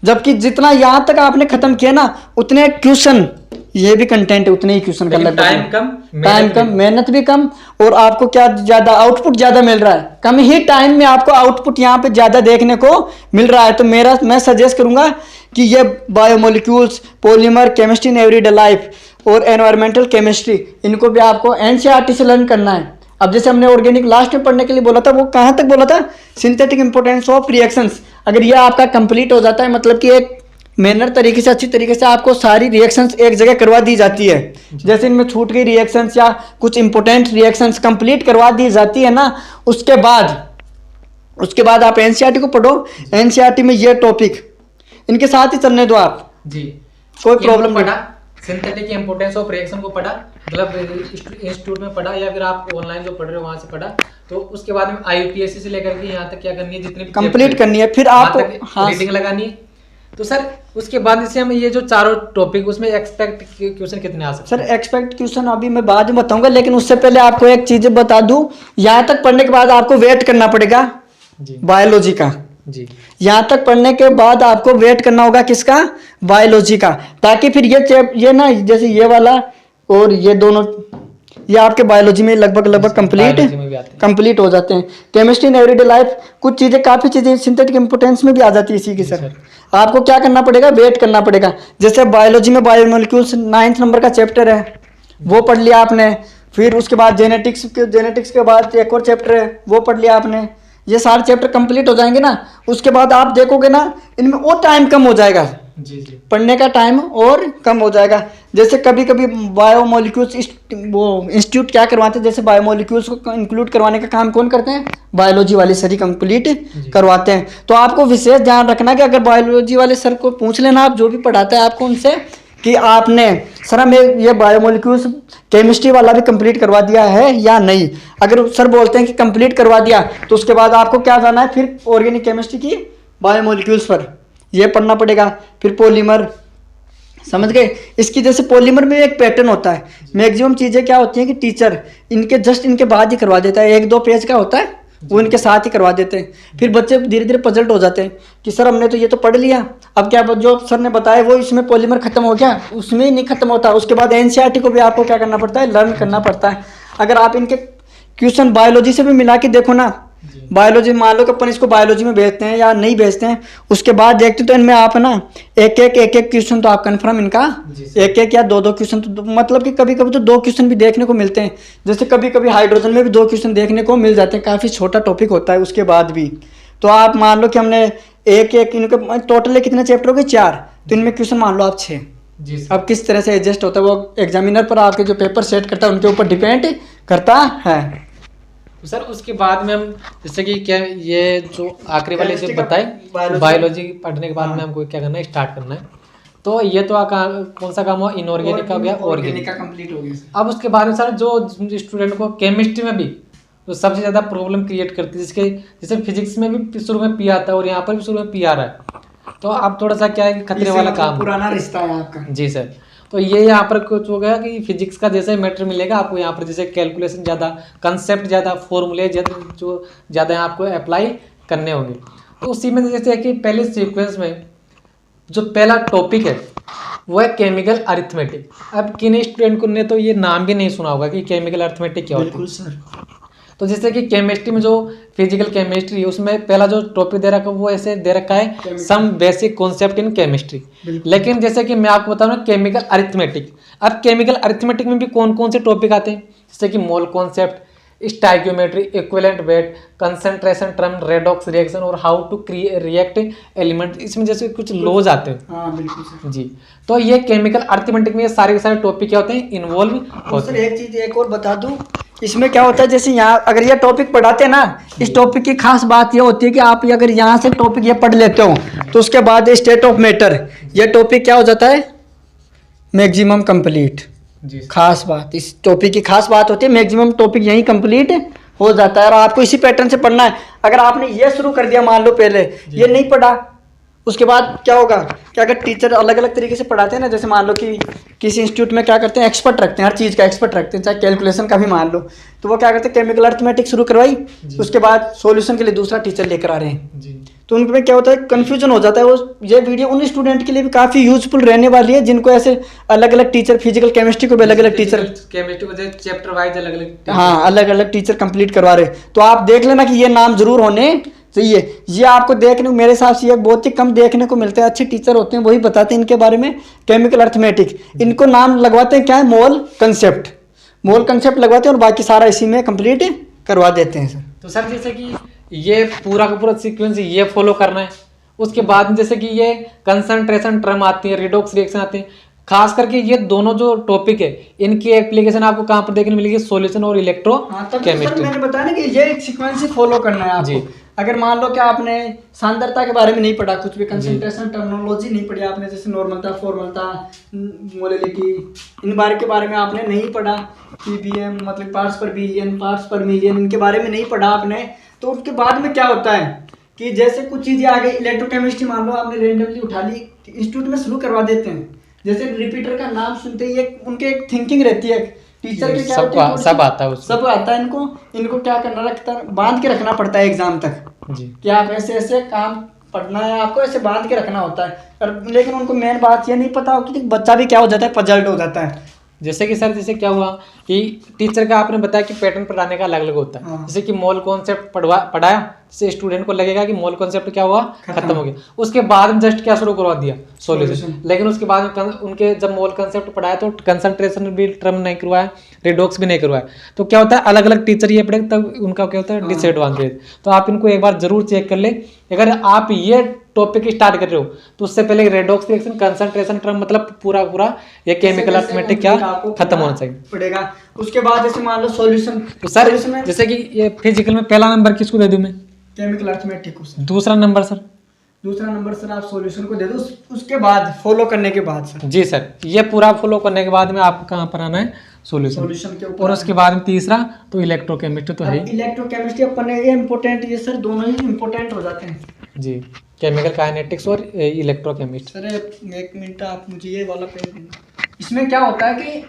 जबकि जितना यहाँ तक आपने खत्म किया ना उतने क्वेश्चन, ये भी कंटेंट है उतने ही क्वेश्चन का लगता है, टाइम कम, मेहनत भी कम, और आपको क्या ज्यादा आउटपुट ज्यादा मिल रहा है, कम ही टाइम में आपको आउटपुट यहाँ पे ज्यादा देखने को मिल रहा है। तो मैं सजेस्ट करूंगा कि ये biomolecules, polymer, chemistry in everyday life और एनवायरमेंटल केमिस्ट्री, इनको भी आपको एनसीईआरटी से लर्न करना है। अब जैसे हमने ऑर्गेनिक लास्ट में पढ़ने के लिए बोला था, वो कहाँ तक बोला था, सिंथेटिक इंपोर्टेंस ऑफ रिएक्शंस। अगर ये आपका कंप्लीट हो जाता है, मतलब कि एक मेनर तरीके से, अच्छी तरीके से आपको सारी रिएक्शंस एक जगह करवा दी जाती है, जैसे इनमें छूट गई रिएक्शंस या कुछ इंपॉर्टेंट रिएक्शंस कंप्लीट करवा दी जाती है ना, उसके बाद आप एनसीईआरटी को पढ़ो। एनसीईआरटी में ये टॉपिक इनके साथ ही चलने दो आप जी, कोई प्रॉब्लम नहीं। सिंथेटिक इंपोर्टेंस ऑफ रिएक्शन को पढ़ा, मतलब इंस्टीट्यूट में पढ़ा या फिर आप ऑनलाइन जो पढ़ रहे हो वहां से पढ़ा, तो उसके बाद में आईयूपीएससी से लेकर के यहाँ तक क्या करनी है, जितनी कंप्लीट करनी है, फिर आप रीडिंग लगानी है। तो सर उसके बाद इसे हम ये जो चारों टॉपिक, उसमें एक्सपेक्ट क्वेश्चन कितने आ सकते हैं? सर एक्सपेक्ट क्वेश्चन अभी मैं बाद में बताऊंगा, लेकिन उससे पहले आपको एक चीज बता दूं, यहाँ तक पढ़ने के बाद आपको वेट करना पड़ेगा बायोलॉजी का जी। यहाँ तक पढ़ने के बाद आपको वेट करना होगा किसका, बायोलॉजी का, ताकि फिर ये ना जैसे ये वाला और ये दोनों ये आपके बायोलॉजी में लगभग बायोलॉजी में भी आते हैं। कंप्लीट हो जाते हैं। केमिस्ट्री इन एवरीडे लाइफ, कुछ चीज़ें काफ़ी चीज़ें सिंथेटिक इम्पोर्टेंस में भी आ जाती है इसी की सर। आपको क्या करना पड़ेगा, वेट करना पड़ेगा। जैसे बायोलॉजी में बायोमोलिक्यूल्स 9th नंबर का चैप्टर है, वो पढ़ लिया आपने। फिर उसके बाद जेनेटिक्स के बाद एक और चैप्टर है, वो पढ़ लिया आपने। ये सारे चैप्टर कंप्लीट हो जाएंगे ना, उसके बाद आप देखोगे ना इनमें और टाइम कम हो जाएगा, जी पढ़ने का टाइम और कम हो जाएगा। जैसे कभी कभी बायोमोलिक्यूल्स वो इंस्टीट्यूट क्या करवाते हैं, जैसे बायोमोलिक्यूल्स को इंक्लूड करवाने का काम कौन करते हैं, बायोलॉजी वाले सर ही कंप्लीट करवाते हैं। तो आपको विशेष ध्यान रखना कि अगर बायोलॉजी वाले सर को पूछ लेना, आप जो भी पढ़ाते हैं आपको उनसे, कि आपने सर हमें ये बायोमोलिक्यूल्स केमिस्ट्री वाला भी कंप्लीट करवा दिया है या नहीं। अगर सर बोलते हैं कि कंप्लीट करवा दिया, तो उसके बाद आपको क्या जाना है, फिर ऑर्गेनिक केमिस्ट्री की बायोमोलिक्यूल्स पर ये पढ़ना पड़ेगा। फिर पॉलीमर, समझ गए। इसकी जैसे पॉलीमर में एक पैटर्न होता है, मैक्सिमम चीज़ें क्या होती हैं कि टीचर इनके बाद ही करवा देता है, 1-2 पेज का होता है वो इनके साथ ही करवा देते हैं। फिर बच्चे धीरे धीरे पजल्ट हो जाते हैं कि सर हमने तो ये तो पढ़ लिया, अब क्या जो सर ने बताया वो इसमें पॉलीमर खत्म हो गया, उसमें ही नहीं खत्म होता। उसके बाद एनसीईआरटी को भी आपको क्या करना पड़ता है, लर्न करना पड़ता है। अगर आप इनके क्वेश्चन बायोलॉजी से भी मिला के देखो ना, बायोलॉजी मान लो कि अपन इसको बायोलॉजी में भेजते हैं या नहीं भेजते हैं, उसके बाद देखते तो इनमें आप ना एक एक क्वेश्चन तो आप कंफर्म इनका एक या दो क्वेश्चन तो मतलब कि कभी कभी तो 2 क्वेश्चन भी देखने को मिलते हैं। जैसे कभी कभी हाइड्रोजन में भी 2 क्वेश्चन देखने को मिल जाते हैं, काफ़ी छोटा टॉपिक होता है उसके बाद भी। तो आप मान लो कि हमने एक इनके टोटल कितने चैप्टर हो गए, 4, तो इनमें क्वेश्चन मान लो आप 6। अब किस तरह से एडजस्ट होता है वो एग्जामिनर पर, आपके जो पेपर सेट करता है उनके ऊपर डिपेंड करता है। तो सर उसके बाद में हम जैसे कि क्या ये जो आखिरी वाले जो बताए बायोलॉजी पढ़ने के बाद में हमको क्या करना है, स्टार्ट करना है। तो ये तो कौन सा काम हुआ, इनऑर्गेनिक का हो गया, ऑर्गेनिक का कंप्लीट हो गया। अब उसके बाद में सर जो स्टूडेंट को केमिस्ट्री में भी तो सबसे ज़्यादा प्रॉब्लम क्रिएट करती है, जिसके जैसे फिजिक्स में भी शुरू में पी आता है और यहाँ पर भी शुरू में पी आ रहा है, तो अब थोड़ा सा क्या है कि खतरे वाला काम, पुराना रिश्ता है आपका। जी सर। तो ये यहाँ पर कुछ हो गया कि फिजिक्स का जैसे मैटर मिलेगा आपको यहाँ पर, जैसे कैलकुलेशन ज़्यादा, कंसेप्ट ज़्यादा, फॉर्मूले जो ज़्यादा आपको अप्लाई करने होंगे। तो उसी में जैसे कि पहले सीक्वेंस में जो पहला टॉपिक है वो है केमिकल अरिथमेटिक। अब किन स्टूडेंट को ने तो ये नाम भी नहीं सुना होगा कि केमिकल अरिथमेटिक क्या होता है। बिल्कुल सर। तो जैसे कि केमिस्ट्री में जो फिजिकल केमिस्ट्री है उसमें पहला जो टॉपिक दे रखा है वो ऐसे दे रखा है some basic concept in chemistry. लेकिन जैसे कि मैं आपको बता रहा हूँ केमिकल अरिथमेटिक, अब केमिकल अरिथमेटिक में भी कौन कौन से टॉपिक आते हैं, जैसे कि mole concept, stoichiometry, equivalent weight, concentration term, redox reaction और हाउ टू रिएक्ट एलिमेंट, इसमें जैसे कुछ लॉज आते हैं। हाँ बिल्कुल सर। जी, तो ये केमिकल अरिथमेटिक में ये सारे के सारे टॉपिक क्या होते हैं, इन्वॉल्व होते हैं। एक चीज एक और बता दूं, इसमें क्या होता है, जैसे यहाँ अगर ये टॉपिक पढ़ाते हैं ना, इस टॉपिक की खास बात ये होती है कि आप अगर यहाँ से टॉपिक ये पढ़ लेते हो तो उसके बाद स्टेट ऑफ मैटर, ये टॉपिक क्या हो जाता है, मैक्सिमम कंप्लीट। खास बात इस टॉपिक की खास बात होती है, मैक्सिमम टॉपिक यहीं कंप्लीट हो जाता है और आपको इसी पैटर्न से पढ़ना है। अगर आपने ये शुरू कर दिया, मान लो पहले ये नहीं पढ़ा, उसके बाद क्या होगा कि अगर टीचर अलग अलग तरीके से पढ़ाते हैं ना, जैसे मान लो कि किसी इंस्टीट्यूट में क्या करते हैं, एक्सपर्ट रखते हैं, हर चीज़ का एक्सपर्ट रखते हैं, चाहे कैलकुलेशन का भी मान लो, तो वो क्या करते हैं केमिकल अरिथमेटिक शुरू करवाई, उसके बाद सॉल्यूशन के लिए दूसरा टीचर लेकर आ रहे हैं, तो उनमें क्या होता है कंफ्यूजन हो जाता है। वो ये वीडियो उन स्टूडेंट के लिए भी काफ़ी यूजफुल रहने वाली है जिनको ऐसे अलग अलग टीचर, फिजिकल केमिस्ट्री को भी अलग अलग टीचर, केमिस्ट्री को चैप्टर वाइज अलग अलग, हाँ अलग अलग टीचर कंप्लीट करवा रहे। तो आप देख लेना कि ये नाम जरूर होने चाहिए। ये आपको देखने को मेरे हिसाब से ये बहुत ही कम देखने को मिलते हैं, अच्छे टीचर होते हैं वही बताते हैं इनके बारे में। केमिकल अरिथमेटिक, इनको नाम लगवाते हैं क्या है, मोल कंसेप्ट, मोल कंसेप्ट लगवाते हैं और बाकी सारा इसी में कंप्लीट करवा देते हैं सर। तो सर जैसे कि ये पूरा का पूरा सीक्वेंस ये फॉलो करना है, उसके बाद में जैसे कि ये कंसंट्रेशन टर्म आती है, रिडॉक्स रिएक्शन आती है, खास करके ये दोनों जो टॉपिक है इनकी एप्लीकेशन आपको कहाँ पर देखने मिलेगी, सॉल्यूशन और इलेक्ट्रो केमिस्ट्री। मैंने बताया ना कि ये एक सीक्वेंस ही फॉलो करना है आपको। अगर मान लो कि आपने सांद्रता के बारे में नहीं पढ़ा, कुछ भी कंसंट्रेशन टर्मिनोलॉजी नहीं पढ़ी आपने, जैसे नॉर्मलता, फॉर्मलता, मोलैलिटी, इन बारे के बारे में आपने नहीं पढ़ा, पीबीएम मतलब पार्ट्स पर बिलियन, पार्ट्स पर मिलियन, इनके बारे में नहीं पढ़ा आपने, तो उसके बाद में क्या होता है कि जैसे कुछ चीज़ें आ गई, इलेक्ट्रोकेमिस्ट्री मान लो आपने रेंडमली उठा ली, इंस्टीट्यूट में शुरू करवा देते हैं, जैसे रिपीटर का नाम सुनते ही उनके एक थिंकिंग रहती है, टीचर के क्या सब आता है, सब आता है। इनको क्या करना रखता है, बांध के रखना पड़ता है एग्जाम तक जी, कि आप ऐसे ऐसे काम पढ़ना है, आपको ऐसे बांध के रखना होता है। लेकिन उनको मेन बात ये नहीं पता होती कि बच्चा भी क्या हो जाता है, पजल्ट हो जाता है, जैसे कि सर जैसे क्या हुआ कि टीचर का आपने बताया कि पैटर्न पढ़ाने का अलग अलग होता है। हाँ। जैसे कि मोल कॉन्सेप्ट पढ़ाया, जैसे स्टूडेंट को लगेगा कि मोल कॉन्सेप्ट क्या हुआ, खत्म हो गया, उसके बाद में जस्ट क्या शुरू करवा दिया, सॉल्यूशन। लेकिन उसके बाद में उनके जब मोल कॉन्सेप्ट पढ़ाया तो कंसंट्रेशन भी टर्म नहीं करवाया, रेडॉक्स भी नहीं करवाया, तो क्या होता है अलग अलग टीचर ये पढ़े तब उनका क्या होता है डिसएडवांटेज। तो आप इनको एक बार जरूर चेक कर ले। अगर आप ये टॉपिक स्टार्ट कर रहे हो तो उससे पहले रेडॉक्स रिएक्शन, कंसंट्रेशन टर्म मतलब पूरा ये केमिकल अर्थमेटिक क्या खत्म होना चाहिए पड़ेगा। उसके बाद जैसे मान लो सॉल्यूशन, तो सर जैसे कि ये फिजिकल में पहला नंबर किसको दे दूं मैं, केमिकल अर्थमेटिक को सर। दूसरा नंबर सर, दूसरा नंबर सर आप सॉल्यूशन को दे दो, उसके बाद फॉलो करने के बाद सर। जी सर, ये पूरा फॉलो करने के बाद में आपको कहाँ पर आना है, सॉल्यूशन के ऊपर। और उसके बाद में तीसरा तो इलेक्ट्रोकेमिस्ट्री तो है ही। इलेक्ट्रोकेमिस्ट्री अपन ये इम्पोर्टेंट, ये सर दोनों ही इम्पोर्टेंट हो जाते हैं जी, केमिकल काइनेटिक्स और इलेक्ट्रोकेमिस्ट्री। सर एक मिनट आप मुझे ये वाला पेन देना। इसमें क्या होता है कि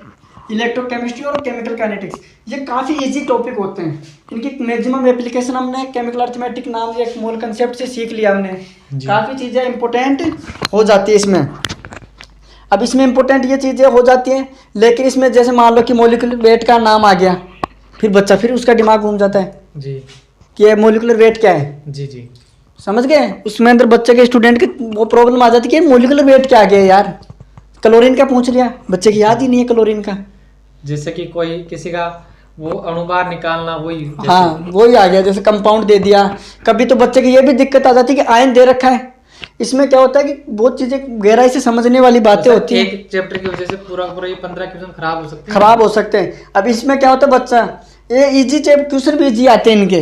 इलेक्ट्रोकेमिस्ट्री और केमिकल काइनेटिक्स ये काफ़ी इजी टॉपिक होते हैं। इनकी मैक्सिमम एप्लीकेशन हमने केमिकल अर्थमेटिक नाम एक मोल कंसेप्ट से सीख लिया हमने। काफ़ी चीज़ें इंपॉर्टेंट हो जाती है इसमें। अब इसमें इंपॉर्टेंट ये चीज़ें हो जाती हैं, लेकिन इसमें जैसे मान लो कि मॉलिक्यूलर वेट का नाम आ गया, फिर उसका दिमाग घूम जाता है जी कि ये मॉलिक्यूलर वेट क्या है। जी जी, समझ गए? उसमें अंदर बच्चे के स्टूडेंट की वो प्रॉब्लम आ जाती है कि मॉलिक्यूलर वेट क्या आ गया यार, क्लोरीन का पूछ लिया, बच्चे की याद ही नहीं है क्लोरीन का। जैसे कि कोई किसी का वो अणुभार निकालना, वही हाँ वही आ गया, जैसे कंपाउंड दे दिया। कभी तो बच्चे की ये भी दिक्कत आ जाती है कि आयन दे रखा है। इसमें क्या होता है कि बहुत चीजें गहराई से समझने वाली बातें होती हैं। एक चैप्टर की वजह से पूरा ये 15 क्वेश्चन खराब हो सकते हैं। अब इसमें क्या होता है बच्चा ये इजी क्वेश्चन भी इजी आते हैं इनके।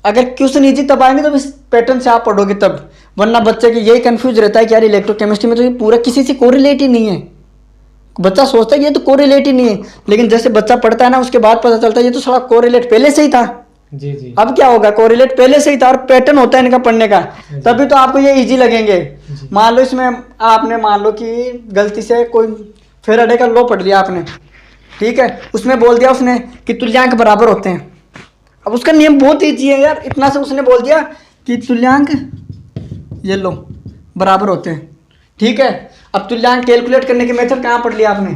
अगर क्वेश्चन इजी तब आएंगे तो इस पैटर्न से आप पढ़ोगे तब, वरना बच्चे की यही कंफ्यूज रहता है कि यार इलेक्ट्रोकेमिस्ट्री में तो ये पूरा किसी से कोरिलेट ही नहीं है। बच्चा सोचता है कि ये तो कोरिलेट ही नहीं है, लेकिन जैसे बच्चा पढ़ता है ना उसके बाद पता चलता है ये तो सारा कोरिलेट पहले से ही था। जी जी, अब क्या होगा, कोरिलेट पहले से ही था और पैटर्न होता है इनका पढ़ने का, तभी तो आपको ये इजी लगेंगे। मान लो इसमें आपने मान लो कि गलती से कोई फेराडे का लॉ पढ़ लिया आपने, ठीक है, उसमें बोल दिया उसने कि तुल्यांक बराबर होते हैं। अब उसका नियम बहुत ईजी है यार, इतना से उसने बोल दिया कि तुल्यांक ये लो बराबर होते हैं, ठीक है। अब तुल्यांक कैलकुलेट करने के मेथड कहाँ पढ़ लिया आपने,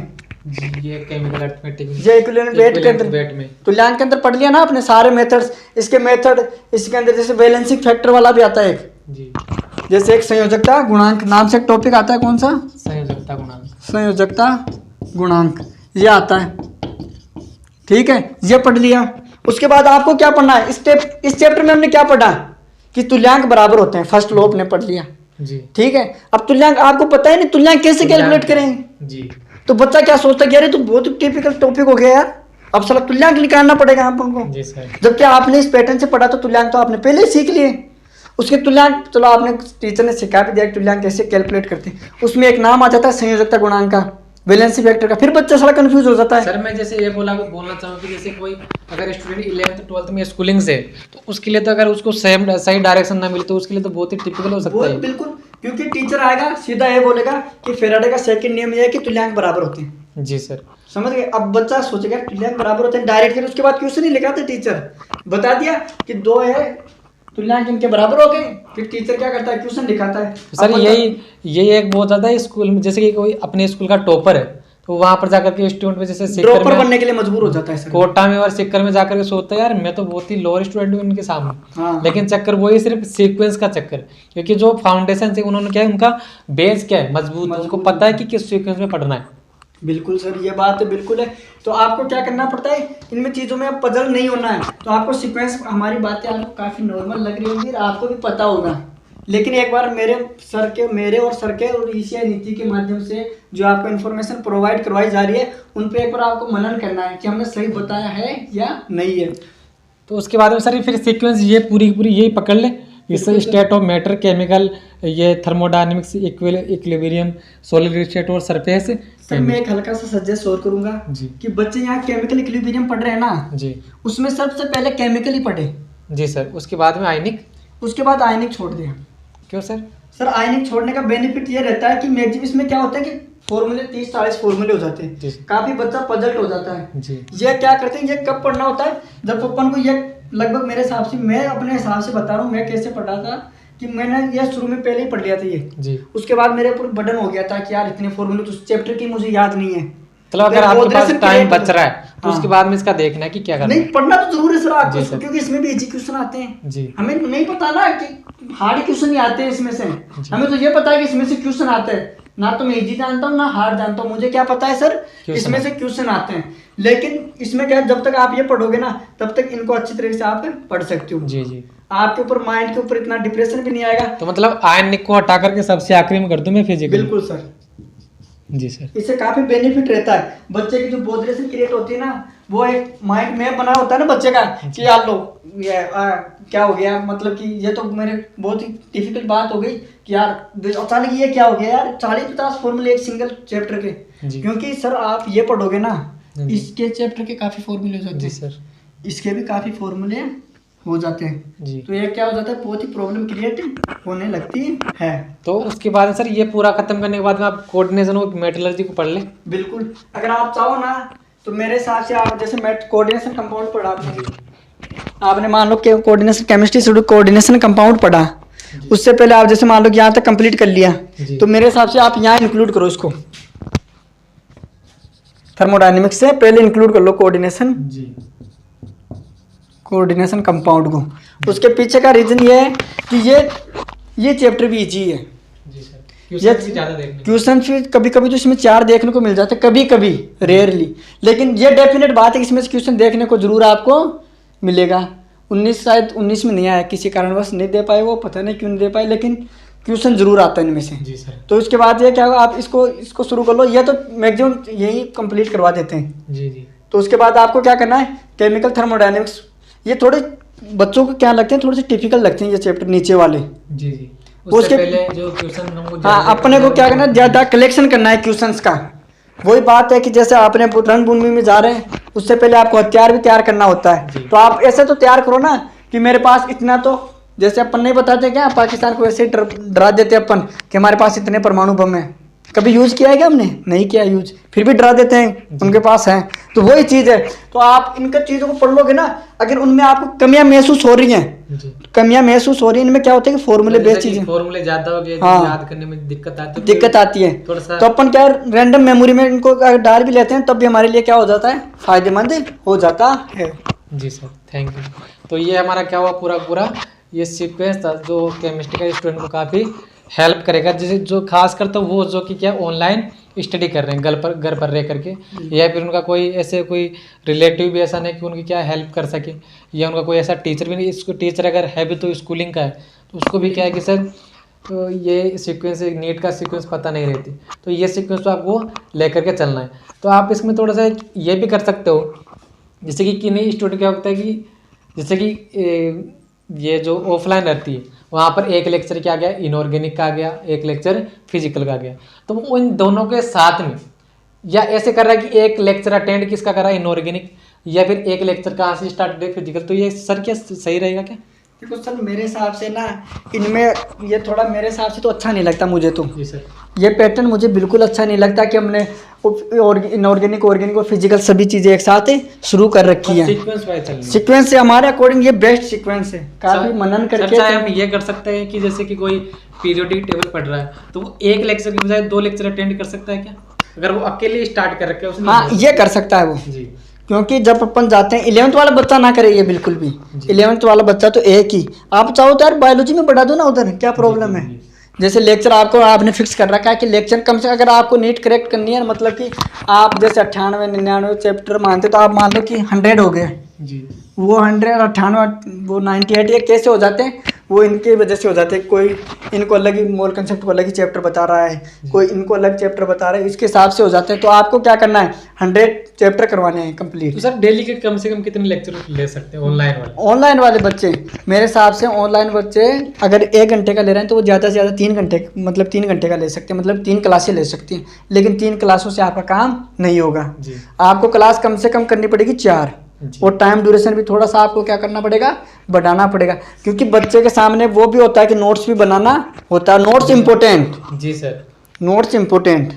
ये केमिकल अर्थमेटिक में, ये इक्विवेलेंट वेट के अंदर, तुल्यांक के अंदर पढ़ लिया ना आपने सारे मेथड्स। इसके मेथड इसके अंदर जैसे बैलेंसिंग फैक्टर वाला भी आता है एक जी, जैसे एक संयोजकता गुणांक नाम से एक टॉपिक आता है, कौन सा, संयोजकता गुणांक, संयोजकता गुणांक ये आता है, ठीक है, ये पढ़ लिया। उसके बाद आपको क्या पढ़ना है, इस चैप्टर में हमने क्या पढ़ा कि तुल्यांक बराबर होते हैं, फर्स्ट लॉ आपने पढ़ लिया जी, ठीक है। अब तुल्यांक आपको पता है नहीं, तुल्यांक कैसे कैलकुलेट करेंगे जी, तो बच्चा क्या सोचता है कि अरे तो बहुत टिपिकल टॉपिक हो गया यार, अब साला तुल्यांक निकालना पड़ेगा आप उनको। जी सर, जबकि आपने इस पैटर्न से पढ़ा तो तुल्यांक तो आपने पहले ही सीख लिए। उसके तुल्यांक चलो आपने टीचर ने सिखा भी दिया तुल्यांक कैसे कैलकुलेट करते हैं, उसमें एक नाम आ जाता है संयोजकता गुणांक का, वैलेंसी फैक्टर का, फिर बच्चा सारा कंफ्यूज हो जाता है। सर मैं जैसे ये बोलना चाहूँ कि जैसे कोई अगर स्टूडेंट 11th 12th में स्कूलिंग से, तो उसके लिए तो अगर उसको सही डायरेक्शन ना मिले तो उसके लिए तो बहुत ही टिपिकल हो सकता है। बिल्कुल, क्योंकि टीचर आएगा सीधा ये बोलेगा कि फेराडे का सेकंड नियम ये है कि तुल्यांक बराबर होते हैं। जी सर, समझ गए? अब बच्चा सोचेगा तुल्यांक बराबर होते हैं डायरेक्ट, फिर उसके बाद क्वेश्चन नहीं लिखाते, टीचर बता दिया कि 2 है तुल्यांक इनके बराबर हो गए, फिर टीचर क्या करता है क्वेश्चन लिखाता है। सर यही एक बहुत ज्यादा है स्कूल में, जैसे कि कोई अपने स्कूल का टॉपर है तो वहां पर जाकर के स्टूडेंट में जैसे ड्रॉपर बनने के लिए मजबूर हो जाता है सर। कोटा में और सिक्कर में जाकर के सोचता है यार मैं तो बहुत ही लोअर स्टूडेंट हूँ इनके सामने। हाँ। लेकिन चक्कर वही सिर्फ सीक्वेंस का चक्कर, क्योंकि जो फाउंडेशन से उन्होंने क्या है, उनका बेस क्या है मजबूत, उनको पता है कि किस सीक्वेंस में पढ़ना है। बिल्कुल सर, ये बात बिल्कुल है। तो आपको क्या करना पड़ता है, इनमें चीज़ों में अब पजल नहीं होना है। तो आपको सीक्वेंस, हमारी बातें आपको काफ़ी नॉर्मल लग रही होंगी, आपको भी पता होगा, लेकिन एक बार मेरे और सर के और ईसीआई नीति के माध्यम से जो आपको इन्फॉर्मेशन प्रोवाइड करवाई जा रही है, उन पे एक बार आपको मनन करना है कि हमने सही बताया है या नहीं है। तो उसके बाद में सर फिर सीक्वेंस ये पूरी यही पकड़ ले, इससे स्टेट ऑफ मैटर, केमिकल, ये थर्मोडायनेमिक्स, इक्विलिब्रियम, सॉलिड स्टेट और सरफेस। सर मैं एक हल्का सा सजेस्ट और करूंगा जी कि बच्चे यहाँ केमिकल इक्विलिब्रियम पढ़ रहे हैं ना जी, उसमें सबसे पहले केमिकल ही पढ़े जी सर, उसके बाद में आयनिक, उसके बाद आयनिक छोड़ दें। क्यों सर? सर आयनिक छोड़ने का बेनिफिट ये रहता है कि मैक्सिमम इसमें क्या होता है कि फॉर्मूले 30-40 फॉर्मूले हो जाते हैं, काफी बच्चा पजल्ट हो जाता है जी। ये क्या करते हैं, ये कब पढ़ना होता है जब अपन को ये लगभग मेरे हिसाब से, मैं अपने हिसाब से बता रहा हूँ मैं कैसे पढ़ा था कि मैंने ये शुरू में पहले ही पढ़ लिया था ये जी। उसके बाद मेरे ऊपर बर्डन हो गया था कि यार इतने फॉर्मूले तो चैप्टर की मुझे याद नहीं है। मतलब अगर आपके पास टाइम बच रहा है तो उसके बाद में इसका देखना है कि क्या करना नहीं, है। पढ़ना तो जरूर है सर आपको, जी सर। क्योंकि इसमें भी इजी क्वेश्चन आते हैं जी हमें नहीं पता ना कि हार्ड क्वेश्चन ही आते हैं इसमें से, हमें तो ये पता है कि इसमें से क्वेश्चन आते हैं, ना तो मैं इजी जानता हूँ ना हार्ड जानता हूँ, मुझे क्या पता है सर इसमें से क्वेश्चन आते हैं। लेकिन इसमें क्या है, जब तक आप ये पढ़ोगे ना तब तक इनको अच्छी तरीके से आप पढ़ सकते हो। जी जी। आपके ऊपर माइंड के ऊपर इतना डिप्रेशन भी नहीं आएगा। तो मतलब आयन को हटा करके सबसे आखिरी में कर दूं मैं फिजिकल। बिल्कुल सर, जी सर। इससे काफी बेनिफिट रहता है। बच्चे की जो बोधरेशन क्रिएट होती है ना, वो एक माइंड में बना होता है ना बच्चे का कि यार लो ये क्या हो गया, मतलब कि ये तो मेरे बहुत ही डिफिकल्ट बात हो गई कि यार अचानक ये क्या हो गया यार, 40-50 फॉर्मूले एक सिंगल चैप्टर के। क्योंकि सर आप ये पढ़ोगे ना, इसके चैप्टर के काफी फॉर्मूले हो जाते हैं सर, इसके भी काफी फॉर्मूले हो जाते हैं जी। तो ये क्या हो जाता है, बहुत ही प्रॉब्लम क्रिएट होने लगती है। तो उसके बाद सर ये पूरा खत्म करने के बाद में आप कोऑर्डिनेशन और मेटलर्जी को पढ़ लें। बिल्कुल, अगर आप चाहो ना तो मेरे हिसाब से आप जैसे कोऑर्डिनेशन कंपाउंड पढ़ा आपने मान लो कोऑर्डिनेशन केमिस्ट्री से कोऑर्डिनेशन कंपाउंड पढ़ा, उससे पहले आप जैसे मान लो कि यहाँ तक कंप्लीट कर लिया, तो मेरे हिसाब से आप यहाँ इंक्लूड करो इसको, थर्मोडायनेमिक्स से पहले इंक्लूड कर लो कोऑर्डिनेशन कंपाउंड को। उसके पीछे का रीजन ये है कि ये चैप्टर भी इजी है। क्वेश्चन भी कभी कभी तो इसमें 4 देखने को मिल जाते हैं, कभी कभी रेयरली, लेकिन ये डेफिनेट बात है कि इसमें से क्वेश्चन देखने को जरूर आपको मिलेगा। 19 में नहीं आया, किसी कारणवश नहीं दे पाए, वो पता नहीं क्यों नहीं दे पाए, लेकिन क्वेश्चन जरूर आता है इनमें से। जी सर। तो इसके बाद ये क्या होगा, आप इसको शुरू कर लो, ये तो मैक्सिमम यही कंप्लीट करवा देते हैं। जी जी। तो उसके बाद आपको क्या करना है, केमिकल थर्मोडायनेमिक्स, ये थोड़े बच्चों को क्या लगते हैं, थोड़े से टिपिकल लगते हैं ये चैप्टर नीचे वाले। जी जी। उसके पहले जो क्वेश्चन हमको हाँ, अपने को क्या करना है, ज्यादा कलेक्शन करना है क्वेश्चंस का। वही बात है कि जैसे आपने रणभूमि में जा रहे हैं, उससे पहले आपको हथियार भी तैयार करना होता है, तो आप ऐसे तो तैयार करो ना कि मेरे पास इतना, तो जैसे अपन नहीं बताते क्या पाकिस्तान को ऐसे डरा देते अपन कि हमारे पास इतने परमाणु बम है, कभी यूज किया है क्या हमने, नहीं किया यूज, फिर भी डरा देते हैं उनके पास है। तो वही चीज है, तो आप इनका चीजों को पढ़ लोगे ना, अगर उनमें आपको कमियां महसूस हो रही हैं, कमियां महसूस हो रही है, इनमें क्या होता है कि फॉर्मूले बेस्ड चीजें, फॉर्मूले ज्यादा हो गए, हाँ, याद करने में दिक्कत आती है। तो अपन क्या रैंडम मेमोरी में इनको अगर डाल भी लेते हैं तब भी हमारे लिए क्या हो जाता है, फायदेमंद हो जाता है। जी सर, थैंक यू। तो ये हमारा क्या हुआ, पूरा ये सीक्वेंस था जो केमिस्ट्री का स्टूडेंट को काफ़ी हेल्प करेगा, जैसे जो खास कर तो वो जो कि क्या ऑनलाइन स्टडी कर रहे हैं घर पर रह करके, या फिर उनका कोई ऐसे कोई रिलेटिव भी ऐसा नहीं कि उनकी क्या हेल्प कर सके, या उनका कोई ऐसा टीचर भी नहीं, इसको टीचर अगर है भी तो स्कूलिंग का है, तो उसको भी क्या है कि सर तो ये सीक्वेंस, नीट का सीक्वेंस पता नहीं रहती, तो ये सीक्वेंस तो आपको लेकर के चलना है। तो आप इसमें थोड़ा सा ये भी कर सकते हो, जैसे कि किन्हीं स्टूडेंट क्या होता है कि जैसे कि ये जो ऑफलाइन रहती है वहाँ पर एक लेक्चर क्या गया, इनऑर्गेनिक का आ गया, एक लेक्चर फिजिकल का आ गया, तो वो इन दोनों के साथ में, या ऐसे कर रहा है कि एक लेक्चर अटेंड किसका कर रहा है, इनऑर्गेनिक, या फिर एक लेक्चर कहाँ से स्टार्ट है, फिजिकल। तो ये सर क्या सही रहेगा क्या? देखो सर, मेरे हिसाब से ना इनमें ये थोड़ा मेरे हिसाब से तो अच्छा नहीं लगता मुझे, तो जी सर, ये पैटर्न मुझे बिल्कुल अच्छा नहीं लगता कि हमने इनऑर्गेनिक, ऑर्गेनिक और फिजिकल सभी चीज़ें एक साथ शुरू कर रखी है। सीक्वेंस से हमारे अकॉर्डिंग ये बेस्ट सीक्वेंस है, काफी मनन करके। हम ये कर सकते हैं कि जैसे कि कोई पीरियोडिक टेबल पढ़ रहा है तो वो एक लेक्चर की बजाय 2 लेक्चर अटेंड कर सकता है क्या, अगर वो अकेले स्टार्ट कर रखे है? हाँ, ये कर सकता है वो जी, क्योंकि जब अपन जाते हैं 11th वाला बच्चा ना करे ये बिल्कुल भी, 11th वाला बच्चा तो एक ही, आप चाहो तो यार बायोलॉजी में बढ़ा दो ना, उधर क्या प्रॉब्लम है। जैसे लेक्चर आपने फिक्स कर रखा है कि लेक्चर कम से, अगर आपको नीट करेक्ट करनी है, मतलब कि आप जैसे 98, 99 चैप्टर मानते तो आप मान लो कि 100 हो गए जी, वो 100, 98, वो 98 ये कैसे हो जाते हैं, वो इनकी वजह से हो जाते हैं। कोई इनको अलग ही मोल कंसेप्ट को अलग ही चैप्टर बता रहा है, कोई इनको अलग चैप्टर बता रहा है, इसके हिसाब से हो जाते हैं। तो आपको क्या करना है, 100 चैप्टर करवाने हैं कंप्लीट। तो सर डेली के कम से कम कितने लेक्चर ले सकते हैं ऑनलाइन वाले बच्चे? मेरे हिसाब से ऑनलाइन बच्चे अगर 1 घंटे का ले रहे हैं तो वो ज़्यादा से ज़्यादा 3 घंटे, मतलब 3 घंटे का ले सकते हैं, मतलब 3 क्लासें ले सकती हैं, लेकिन 3 क्लासों से आपका काम नहीं होगा। आपको क्लास कम से कम करनी पड़ेगी 4, और टाइम ड्यूरेशन भी थोड़ा सा आपको क्या करना पड़ेगा, बढ़ाना पड़ेगा, क्योंकि बच्चे के सामने वो भी होता है कि नोट्स भी बनाना होता है। नोट्स इम्पोर्टेंट जी सर, नोट्स इम्पोर्टेंट,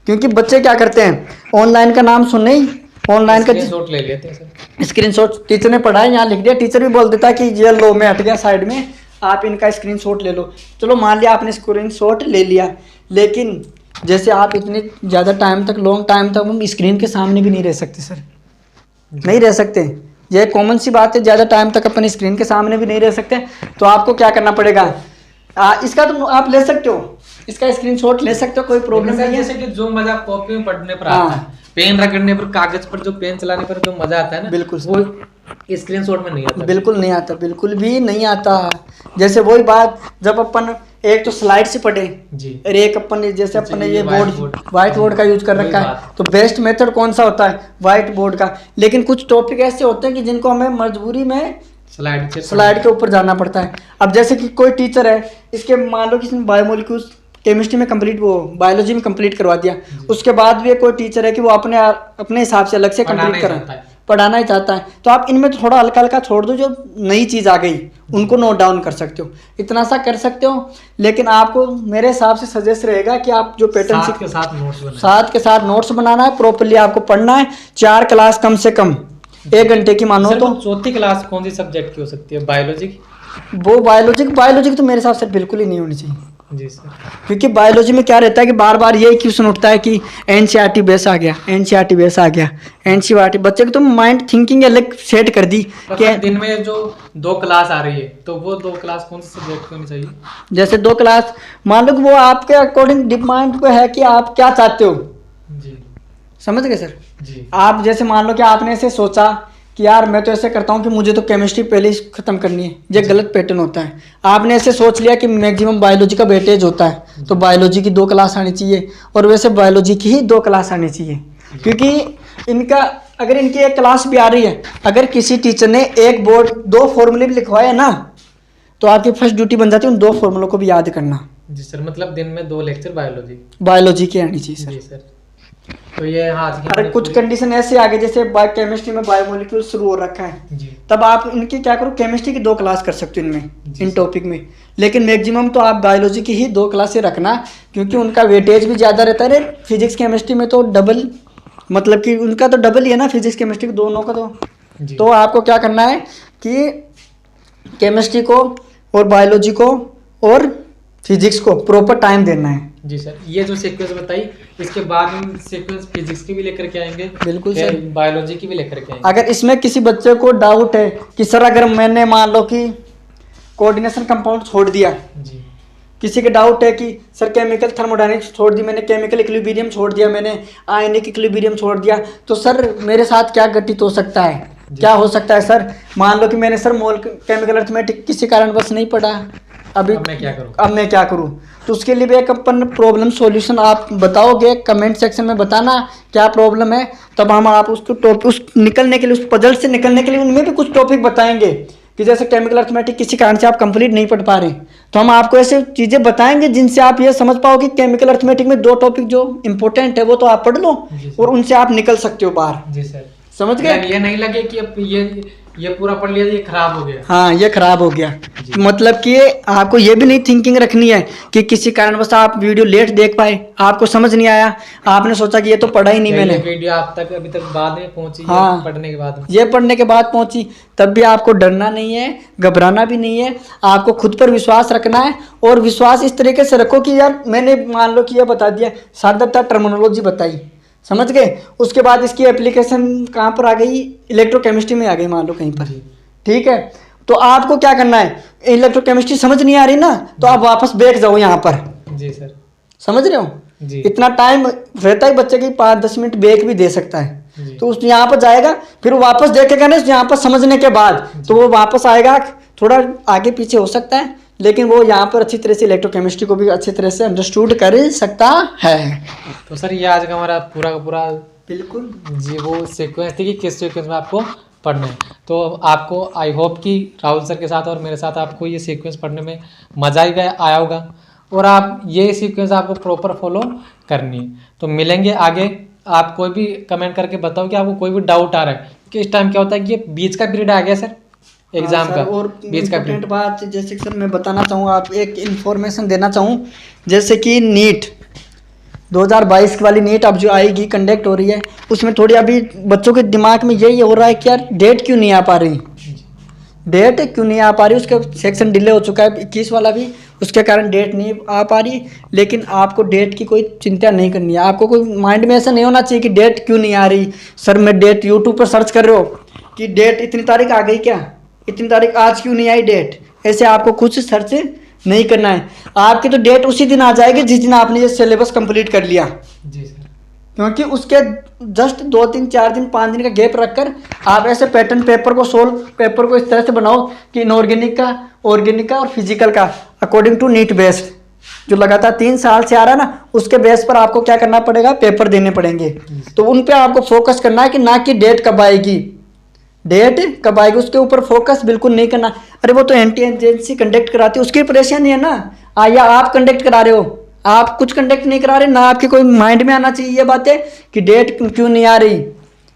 क्योंकि बच्चे क्या करते हैं, ऑनलाइन का नाम सुनने ही ऑनलाइन का स्क्रीनशॉट ले लेते हैं सर। स्क्रीनशॉट टीचर ने पढ़ा है, यहाँ लिख दिया, टीचर भी बोल देता है कि ये लो में हट गया साइड में, आप इनका स्क्रीनशॉट ले लो। चलो मान लिया आपने स्क्रीनशॉट ले लिया, लेकिन जैसे आप इतने ज़्यादा टाइम तक, लॉन्ग टाइम तक हम स्क्रीन के सामने भी नहीं रह सकते सर, नहीं रह सकते। ये कॉमन सी बात है, ज़्यादा टाइम तक अपन स्क्रीन के सामने भी नहीं रह सकते। तो आपको क्या करना पड़ेगा, इसका तो आप ले सकते हो, इसका स्क्रीनशॉट ले सकते हो, कोई प्रॉब्लम नहीं है। जैसे कि जो मजा कॉपी में पढ़ने पर आता है, पेन रगड़ने पर, कागज पर जो पेन चलाने पर जो मजा आता है ना, बिल्कुल वो स्क्रीनशॉट में नहीं आता। बिल्कुल नहीं आता, बिल्कुल भी नहीं आता। जैसे वही बात, जब अपन एक तो स्लाइड से पढ़े जी, और एक अपन जैसे अपन ये व्हाइट व्हाइट बोर्ड का यूज कर रखा है, तो बेस्ट मेथड कौन सा होता है, व्हाइट बोर्ड का। लेकिन कुछ टॉपिक ऐसे होते हैं कि जिनको हमें मजबूरी में स्लाइड के ऊपर जाना पड़ता है। अब जैसे कि कोई टीचर है, इसके मान लो कि इसने बायोमोलिक्यूल्स केमिस्ट्री में कंप्लीट, वो बायोलॉजी में कंप्लीट करवा दिया, उसके बाद भी कोई टीचर है कि वो अपने हिसाब से अलग से कंप्लीट करा, पढ़ाना ही चाहता है, तो आप इनमें थोड़ा हल्का हल्का छोड़ दो, जो नई चीज़ आ गई उनको नोट डाउन कर सकते हो, इतना सा कर सकते हो। लेकिन आपको मेरे हिसाब से सजेस्ट रहेगा कि आप जो पैटर्न साथ के साथ नोट्स बनाना है, प्रॉपर्ली आपको पढ़ना है। 4 क्लास कम से कम 1 घंटे की मानो तो। चौथी क्लास कौन सी सब्जेक्ट की हो सकती है, बायोलॉजी की? वो बायोलॉजी तो मेरे हिसाब से बिल्कुल ही नहीं होनी चाहिए जी सर, क्योंकि बायोलॉजी में क्या रहता है कि बार बार यही क्वेश्चन उठता है कि एनसीईआरटी बेस आ गया, एनसीईआरटी बेस आ गया, एनसीईआरटी। बच्चे की तो माइंड थिंकिंग अलग सेट कर दी कि दिन में जो 2 क्लास आ रही है, तो वो 2 क्लास कौन से सब्जेक्ट की होनी चाहिए? जैसे 2 क्लास मान लो कि वो आपके अकॉर्डिंग डिमांड पे है कि आप क्या चाहते हो जी, समझ गए सर जी। आप जैसे मान लो कि आपने ऐसे सोचा कि यार मैं तो ऐसे करता हूँ कि मुझे तो केमिस्ट्री पहले ही खत्म करनी है, ये गलत पैटर्न होता है। आपने ऐसे सोच लिया कि मैक्सिमम बायोलॉजी का वेटेज होता है, तो बायोलॉजी की 2 क्लास आनी चाहिए, और वैसे बायोलॉजी की ही 2 क्लास आनी चाहिए। क्योंकि इनका अगर इनकी 1 क्लास भी आ रही है, अगर किसी टीचर ने 2 फॉर्मूले भी लिखवाए ना, तो आपकी फर्स्ट ड्यूटी बन जाती है उन 2 फॉर्मूलों को भी याद करना। जी सर, मतलब दिन में 2 लेक्चर बायोलॉजी की आनी चाहिए सर। जी सर। तो ये आज की अरे कुछ कंडीशन ऐसे आ गए, जैसे केमिस्ट्री में बायोमोलिक्यूल शुरू हो रखा है जी, तब आप इनकी क्या करो, केमिस्ट्री की 2 क्लास कर सकते हो इनमें, इन टॉपिक में। लेकिन मैक्सिमम तो आप बायोलॉजी की ही 2 क्लासें रखना, क्योंकि उनका वेटेज भी ज़्यादा रहता है। फिजिक्स केमिस्ट्री में तो डबल, मतलब कि उनका तो डबल ही है ना, फिजिक्स केमिस्ट्री दोनों का तो आपको क्या करना है कि केमिस्ट्री को और बायोलॉजी को और फिजिक्स को प्रॉपर टाइम देना है। जी सर। ये जो सीक्वेंस बताई, इसके बाद हम सीक्वेंस फिजिक्स की भी लेकर के आएंगे, बिल्कुल सर, बायोलॉजी की भी लेकर के आएंगे। अगर इसमें किसी बच्चे को डाउट है कि सर अगर मैंने मान लो कि कोऑर्डिनेशन कंपाउंड छोड़ दिया जी, किसी के डाउट है कि सर केमिकल थर्मोडायनेमिक्स छोड़ दी मैंने, केमिकल इक्विलिब्रियम छोड़ दिया मैंने, आयनिक इक्विलिब्रियम छोड़ दिया, तो सर मेरे साथ क्या घटित हो सकता है, क्या हो सकता है सर? मान लो कि मैंने सर मोल केमिकल अर्थमेटिक किसी कारणवश नहीं पढ़ा, अब मैं क्या करूं? तो उसके लिए भी एक अपन प्रॉब्लम सॉल्यूशन आप बताओगे, कमेंट सेक्शन में बताना क्या प्रॉब्लम है, तब हम आप उसको टॉपिक उस निकलने के लिए, उस पजल से निकलने के लिए उनमें भी कुछ टॉपिक बताएंगे कि जैसे केमिकल अर्थमेटिक किसी कारण से आप कंप्लीट नहीं पढ़ पा रहे, तो हम आपको ऐसे चीज़ें बताएंगे जिनसे आप ये समझ पाओ कि केमिकल अर्थमेटिक में 2 टॉपिक जो इंपॉर्टेंट है वो तो आप पढ़ लो और उनसे आप निकल सकते हो बाहर। जी सर, समझ गए? ये नहीं लगे कि अब ये पूरा पढ़ लिया, ये खराब हो गया। हाँ, ये खराब हो गया। मतलब कि आपको ये भी नहीं थिंकिंग रखनी है कि किसी कारणवश आप वीडियो लेट देख पाए, आपको समझ नहीं आया, आपने सोचा कि ये तो पढ़ा ही नहीं मैंने, वीडियो आप तक अभी तक बाद में पहुंची, हाँ, पढ़ने के बाद, ये पढ़ने के बाद पहुंची, तब भी आपको डरना नहीं है, घबराना भी नहीं है, आपको खुद पर विश्वास रखना है। और विश्वास इस तरीके से रखो कि यार मैंने मान लो कि ये बता दिया, सार्थकता टर्मिनोलॉजी बताई, समझ गए, उसके बाद इसकी एप्लीकेशन कहाँ पर आ गई, इलेक्ट्रोकेमिस्ट्री में आ गई मान लो कहीं पर, ठीक है। तो आपको क्या करना है, इलेक्ट्रोकेमिस्ट्री समझ नहीं आ रही ना, तो आप वापस बैठ जाओ यहाँ पर। जी सर, समझ रहे हो जी। इतना टाइम रहता है बच्चे की, 5-10 मिनट ब्रेक भी दे सकता है, तो उस यहाँ पर जाएगा, फिर वो वापस देखेगा ना यहाँ पर समझने के बाद, तो वो वापस आएगा, थोड़ा आगे पीछे हो सकता है, लेकिन वो यहाँ पर अच्छी तरह से इलेक्ट्रोकेमिस्ट्री को भी अच्छी तरह से अंडरस्टूड कर सकता है। तो सर ये आज का हमारा पूरा का पूरा बिल्कुल जी वो सीक्वेंस थी कि किस सीक्वेंस में आपको पढ़ना है। तो आपको आई होप कि राहुल सर के साथ और मेरे साथ आपको ये सीक्वेंस पढ़ने में मज़ा ही आया होगा, और आप ये सीक्वेंस आपको प्रॉपर फॉलो करनी है। तो मिलेंगे आगे, आप कोई भी कमेंट करके बताओ कि आपको कोई भी डाउट आ रहा है कि इस टाइम क्या होता है कि ये बीच का पीरियड आ गया सर एग्जाम का, और बीच का इम्पोर्टेंट बात जैसे कि सर मैं बताना चाहूँ, आप एक इन्फॉर्मेशन देना चाहूँ, जैसे कि नीट 2022 वाली नीट अब जो आएगी, कंडक्ट हो रही है, उसमें थोड़ी अभी बच्चों के दिमाग में यही हो रहा है कि यार डेट क्यों नहीं आ पा रही, डेट क्यों नहीं आ पा रही, उसका सेक्शन डिले हो चुका है 21 वाला भी, उसके कारण डेट नहीं आ पा रही। लेकिन आपको डेट की कोई चिंता नहीं करनी है। आपको कोई माइंड में ऐसा नहीं होना चाहिए कि डेट क्यों नहीं आ रही। सर मैं डेट यूट्यूब पर सर्च कर रहे हो कि डेट इतनी तारीख आ गई क्या, इतनी तारीख आज क्यों नहीं आई डेट, ऐसे आपको कुछ सर्च नहीं करना है। आपकी तो डेट उसी दिन आ जाएगी जिस दिन आपने ये सिलेबस कंप्लीट कर लिया। जी सर। क्योंकि उसके जस्ट 2 3 4 दिन 5 दिन का गैप रखकर आप ऐसे पैटर्न पेपर को इस तरह से बनाओ कि इनऑर्गेनिक का, ऑर्गेनिक का और फिजिकल का अकॉर्डिंग टू नीट बेस्ड जो लगातार 3 साल से आ रहा है ना, उसके बेस पर आपको क्या करना पड़ेगा, पेपर देने पड़ेंगे। तो उन पे आपको फोकस करना है कि ना कि डेट कब आएगी, डेट कब आएगी उसके ऊपर फोकस बिल्कुल नहीं करना। अरे वो तो एंटी एजेंसी कंडक्ट कराती है, उसकी परेशानी है ना, या आप कंडक्ट करा रहे हो, आप कुछ कंडक्ट नहीं करा रहे ना। आपके कोई माइंड में आना चाहिए ये बातें कि डेट क्यों नहीं आ रही।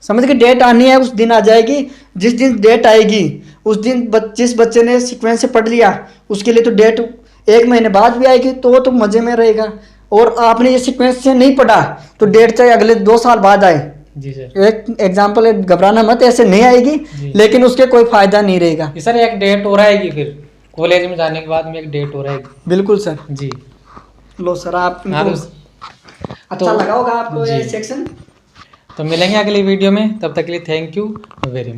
समझ के डेट आनी है, उस दिन आ जाएगी। जिस दिन डेट आएगी उस दिन जिस बच्चे ने सीक्वेंस से पढ़ लिया उसके लिए तो डेट 1 महीने बाद भी आएगी, तो वो तो मजे में रहेगा। और आपने ये सीक्वेंस से नहीं पढ़ा तो डेट चाहे अगले 2 साल बाद आए। जी सर। एक एग्जाम्पल है, घबराना मत, ऐसे नहीं आएगी लेकिन उसके कोई फायदा नहीं रहेगा। ये सर एक डेट हो रहेगी, फिर कॉलेज में जाने के बाद में एक डेट हो रहेगी। बिल्कुल सर। जी। लो सर आप हाँ अच्छा लगा होगा आपको ये जी। सेक्शन। तो मिलेंगे अगली वीडियो में, तब तक के लिए थैंक यू वेरी मच।